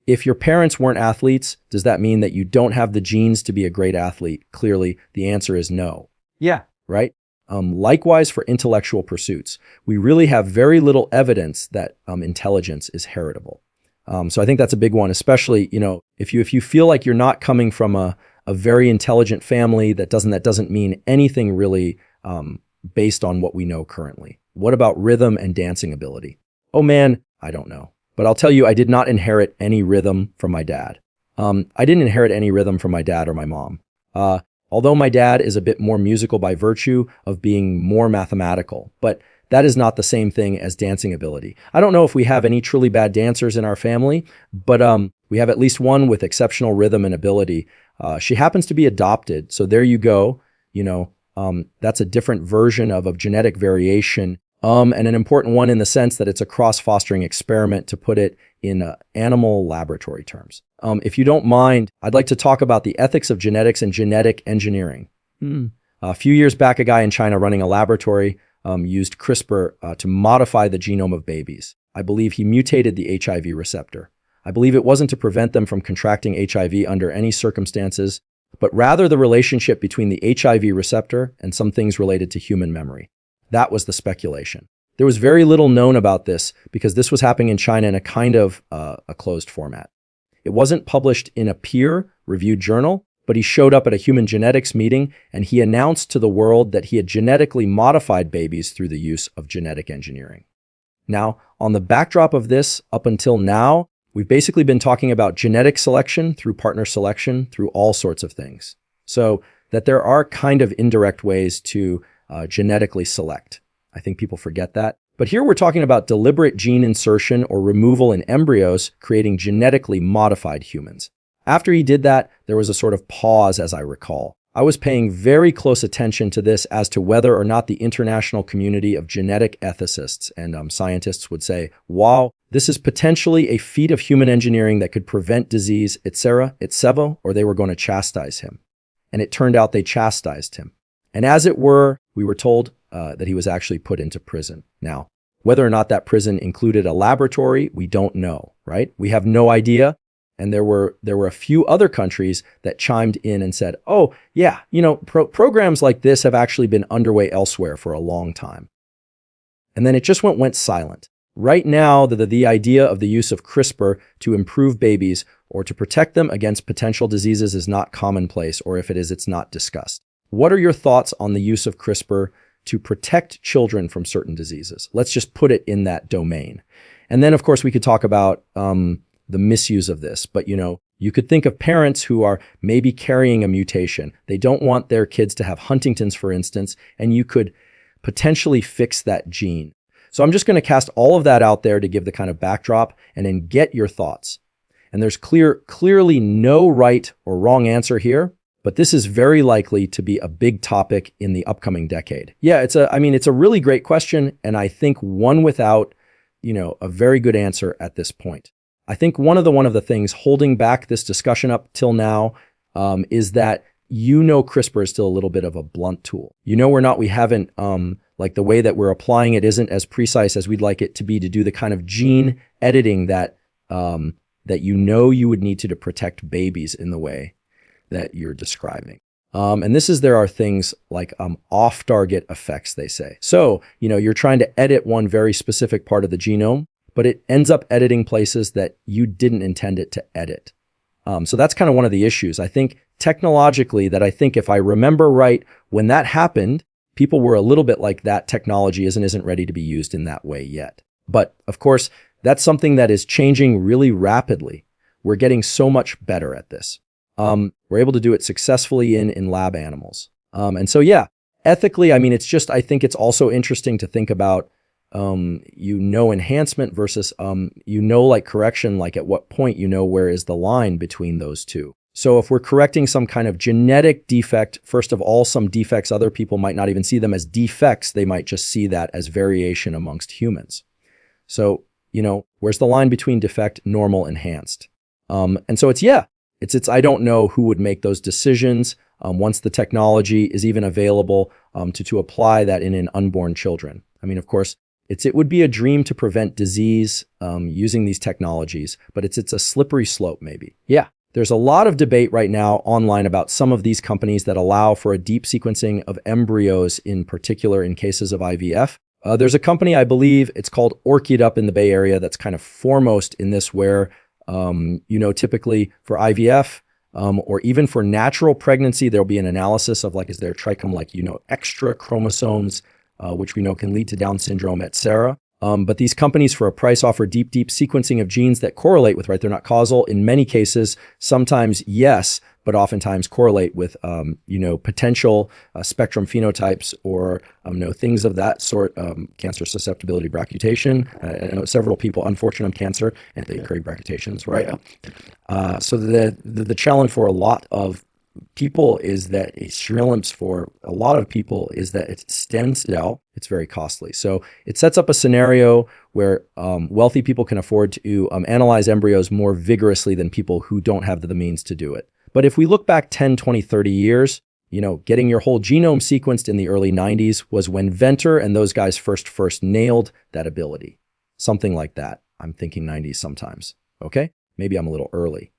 If your parents weren't athletes, does that mean that you don't have the genes to be a great athlete? Clearly, the answer is no. Yeah. Right? Likewise for intellectual pursuits. We really have very little evidence that intelligence is heritable. So I think that's a big one, especially, you know, if you feel like you're not coming from a very intelligent family, that doesn't mean anything really based on what we know currently. What about rhythm and dancing ability? Oh man, I don't know. But I'll tell you, I did not inherit any rhythm from my dad. I didn't inherit any rhythm from my dad or my mom. Although my dad is a bit more musical by virtue of being more mathematical, but that is not the same thing as dancing ability. I don't know if we have any truly bad dancers in our family, but we have at least one with exceptional rhythm and ability. She happens to be adopted, so there you go. That's a different version of a genetic variation, and an important one in the sense that it's a cross-fostering experiment, to put it in animal laboratory terms. If you don't mind, I'd like to talk about the ethics of genetics and genetic engineering. A few years back, a guy in China running a laboratory used CRISPR to modify the genome of babies. I believe he mutated the HIV receptor. I believe it wasn't to prevent them from contracting HIV under any circumstances, but rather the relationship between the HIV receptor and some things related to human memory. That was the speculation. There was very little known about this because this was happening in China in a kind of a closed format. It wasn't published in a peer-reviewed journal, but he showed up at a human genetics meeting and he announced to the world that he had genetically modified babies through the use of genetic engineering. Now, on the backdrop of this, up until now, we've basically been talking about genetic selection through partner selection through all sorts of things. So that there are kind of indirect ways to genetically select. I think people forget that. But here we're talking about deliberate gene insertion or removal in embryos, creating genetically modified humans. After he did that, there was a sort of pause, as I recall. I was paying very close attention to this as to whether or not the international community of genetic ethicists and scientists would say, wow, this is potentially a feat of human engineering that could prevent disease, etc., or they were going to chastise him. And it turned out they chastised him. And as it were, we were told that he was actually put into prison. Now, whether or not that prison included a laboratory, we don't know, right? We have no idea. And there were a few other countries that chimed in and said, oh, yeah, programs like this have actually been underway elsewhere for a long time. And then it just went silent. Right now, the idea of the use of CRISPR to improve babies or to protect them against potential diseases is not commonplace, or if it is, it's not discussed. What are your thoughts on the use of CRISPR to protect children from certain diseases? Let's just put it in that domain. And then, of course, we could talk about the misuse of this. But, you could think of parents who are maybe carrying a mutation. They don't want their kids to have Huntington's, for instance, and you could potentially fix that gene. So I'm just going to cast all of that out there to give the kind of backdrop and then get your thoughts. And there's clearly no right or wrong answer here, but this is very likely to be a big topic in the upcoming decade. Yeah, it's a really great question, and I think one without, a very good answer at this point. I think one of the things holding back this discussion up till now is that CRISPR is still a little bit of a blunt tool. We haven't like the way that we're applying it isn't as precise as we'd like it to be to do the kind of gene editing that you would need to protect babies in the way that you're describing. And there are things like off-target effects, they say. So, you're trying to edit one very specific part of the genome, but it ends up editing places that you didn't intend it to edit. So that's kind of one of the issues. I think technologically if I remember right, when that happened, people were a little bit like that technology isn't ready to be used in that way yet. But of course, that's something that is changing really rapidly. We're getting so much better at this. We're able to do it successfully in lab animals. And so, yeah, ethically, I think it's also interesting to think about enhancement versus, correction, like at what point, where is the line between those two. So if we're correcting some kind of genetic defect, first of all, some defects, other people might not even see them as defects. They might just see that as variation amongst humans. So, where's the line between defect, normal, enhanced? And so it's I don't know who would make those decisions once the technology is even available to apply that in unborn children. Of course, it would be a dream to prevent disease using these technologies, but it's a slippery slope maybe. Yeah, there's a lot of debate right now online about some of these companies that allow for a deep sequencing of embryos, in particular in cases of IVF. There's a company, I believe, it's called Orchid up in the Bay Area, that's kind of foremost in this, where typically for IVF or even for natural pregnancy, there'll be an analysis of is there a trichome, extra chromosomes, which we know can lead to Down syndrome, etc. But these companies for a price offer deep sequencing of genes that correlate with, right? They're not causal in many cases, sometimes yes, but oftentimes correlate with, potential spectrum phenotypes or, things of that sort, cancer susceptibility brachymutation. I know several people, unfortunate on cancer, and they carry brachytations, right? So the challenge for a lot of people is that surveillance for a lot of people is that it stands still. It's very costly. So it sets up a scenario where wealthy people can afford to analyze embryos more vigorously than people who don't have the means to do it. But if we look back 10, 20, 30 years, getting your whole genome sequenced in the early 90s was when Venter and those guys first nailed that ability. Something like that. I'm thinking 90s sometimes. Okay? Maybe I'm a little early.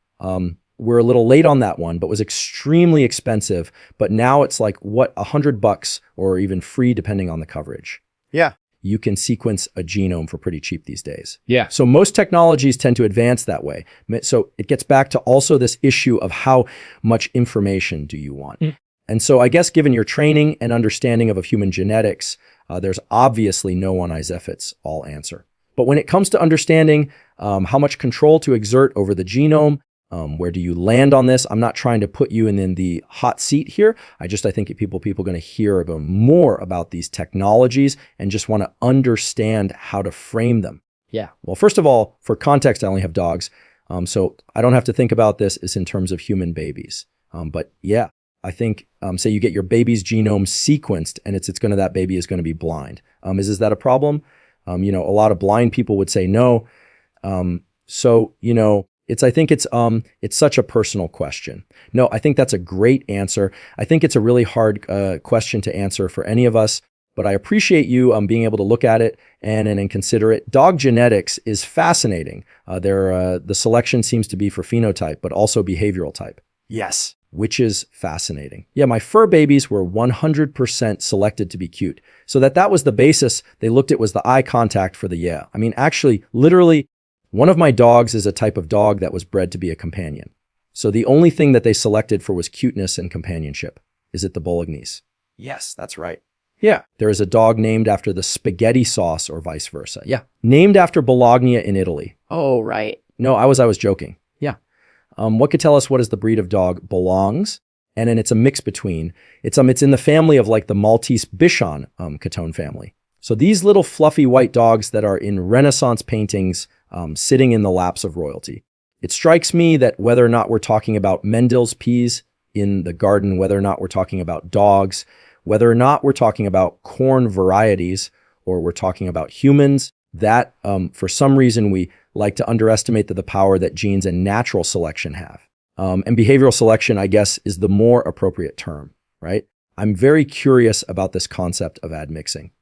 We're a little late on that one, but was extremely expensive. But now it's like, $100 or even free depending on the coverage. Yeah. You can sequence a genome for pretty cheap these days. Yeah. So most technologies tend to advance that way. So it gets back to also this issue of how much information do you want? And so I guess given your training and understanding of human genetics, there's obviously no one-size-fits-all answer. But when it comes to understanding how much control to exert over the genome, where do you land on this? I'm not trying to put you in the hot seat here. I think people are going to hear about more about these technologies and just want to understand how to frame them. Yeah. Well, first of all, for context, I only have dogs. So I don't have to think about this as in terms of human babies. But yeah, I think, say you get your baby's genome sequenced and that baby is going to be blind. Is that a problem? A lot of blind people would say no. I think it's such a personal question. No, I think that's a great answer. I think it's a really hard question to answer for any of us, but I appreciate you being able to look at it and consider it. Dog genetics is fascinating. The selection seems to be for phenotype, but also behavioral type. Yes, which is fascinating. Yeah, my fur babies were 100% selected to be cute. So that was the basis they looked at, was the eye contact for the yeah. I mean, actually, literally, one of my dogs is a type of dog that was bred to be a companion. So the only thing that they selected for was cuteness and companionship. Is it the Bolognese? Yes, that's right. Yeah. There is a dog named after the spaghetti sauce or vice versa. Yeah. Named after Bologna in Italy. Oh, right. No, I was joking. Yeah. What could tell us what is the breed of dog belongs? And then it's a mix between. It's in the family of like the Maltese Bichon Catone family. So these little fluffy white dogs that are in Renaissance paintings sitting in the laps of royalty. It strikes me that whether or not we're talking about Mendel's peas in the garden, whether or not we're talking about dogs, whether or not we're talking about corn varieties, or we're talking about humans, that for some reason we like to underestimate the power that genes and natural selection have. And behavioral selection, I guess, is the more appropriate term, right? I'm very curious about this concept of admixing.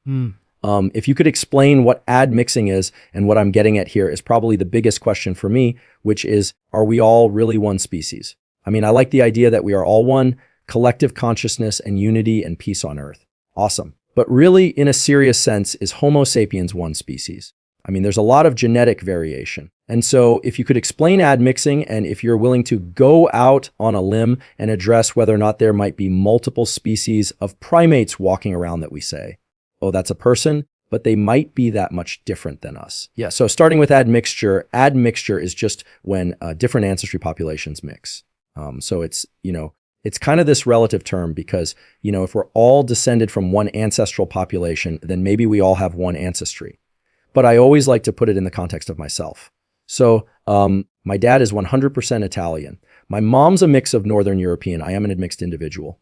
If you could explain what admixing is, and what I'm getting at here is probably the biggest question for me, which is, are we all really one species? I mean, I like the idea that we are all one, collective consciousness and unity and peace on earth. Awesome. But really, in a serious sense, is Homo sapiens one species? I mean, there's a lot of genetic variation. And so if you could explain admixing, and if you're willing to go out on a limb and address whether or not there might be multiple species of primates walking around that we say, oh, that's a person, but they might be that much different than us. Yeah, so starting with admixture is just when different ancestry populations mix. So it's kind of this relative term because, if we're all descended from one ancestral population, then maybe we all have one ancestry. But I always like to put it in the context of myself. So my dad is 100% Italian. My mom's a mix of Northern European. I am an mixed individual.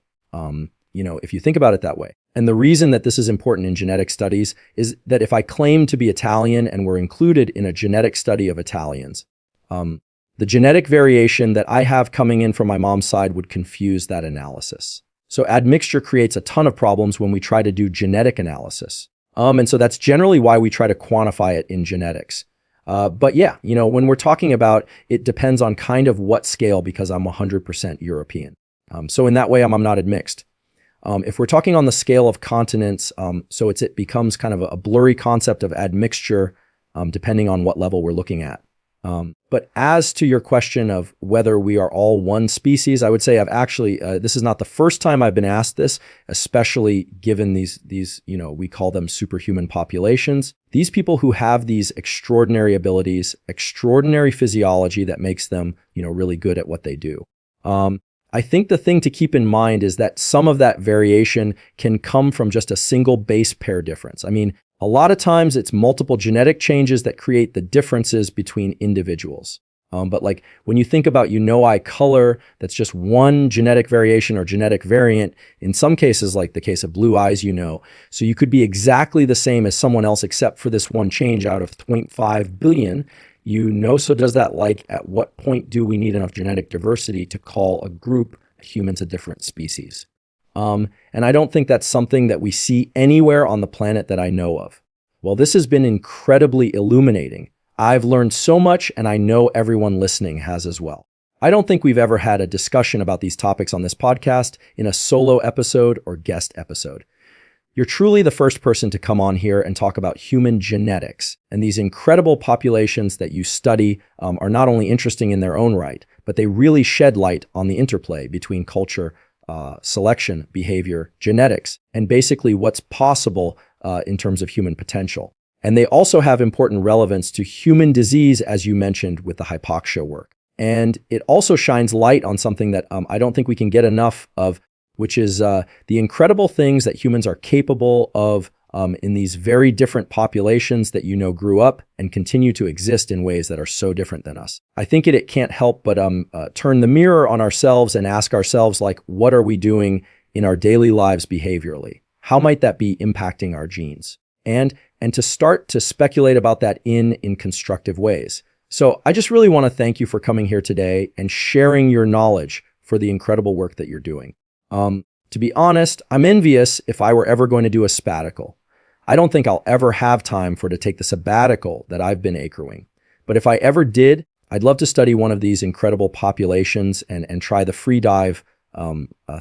If you think about it that way. And the reason that this is important in genetic studies is that if I claim to be Italian and were included in a genetic study of Italians, the genetic variation that I have coming in from my mom's side would confuse that analysis. So admixture creates a ton of problems when we try to do genetic analysis. And so that's generally why we try to quantify it in genetics. But yeah, when we're talking about, it depends on kind of what scale, because I'm 100% European. So in that way, I'm not admixed. If we're talking on the scale of continents, so it becomes kind of a blurry concept of admixture, depending on what level we're looking at. But as to your question of whether we are all one species, I would say I've actually, this is not the first time I've been asked this, especially given these we call them superhuman populations. These people who have these extraordinary abilities, extraordinary physiology that makes them, really good at what they do. I think the thing to keep in mind is that some of that variation can come from just a single base pair difference. I mean, a lot of times it's multiple genetic changes that create the differences between individuals. But like when you think about eye color, that's just one genetic variation or genetic variant, in some cases, like the case of blue eyes, so you could be exactly the same as someone else except for this one change out of 0.5 billion. So does that at what point do we need enough genetic diversity to call a group of humans a different species? And I don't think that's something that we see anywhere on the planet that I know of. Well, this has been incredibly illuminating. I've learned so much, and I know everyone listening has as well. I don't think we've ever had a discussion about these topics on this podcast in a solo episode or guest episode. You're truly the first person to come on here and talk about human genetics, and these incredible populations that you study are not only interesting in their own right, but they really shed light on the interplay between culture, selection, behavior, genetics, and basically what's possible in terms of human potential. And they also have important relevance to human disease, as you mentioned, with the hypoxia work. And it also shines light on something that I don't think we can get enough of, which is the incredible things that humans are capable of in these very different populations that grew up and continue to exist in ways that are so different than us. I think it can't help but turn the mirror on ourselves and ask ourselves, what are we doing in our daily lives behaviorally? How might that be impacting our genes? And to start to speculate about that in constructive ways. So I just really want to thank you for coming here today and sharing your knowledge for the incredible work that you're doing. To be honest, I'm envious if I were ever going to do a sabbatical. I don't think I'll ever have time to take the sabbatical that I've been accruing. But if I ever did, I'd love to study one of these incredible populations and try the free dive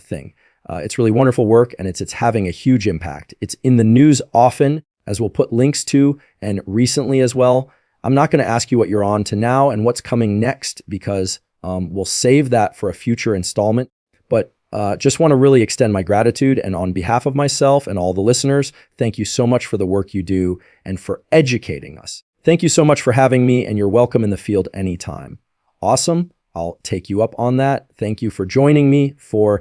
thing. It's really wonderful work, and it's having a huge impact. It's in the news often, as we'll put links to, and recently as well. I'm not going to ask you what you're on to now and what's coming next, because we'll save that for a future installment. But just want to really extend my gratitude, and on behalf of myself and all the listeners, thank you so much for the work you do and for educating us. Thank you so much for having me, and you're welcome in the field anytime. Awesome. I'll take you up on that. Thank you for joining me for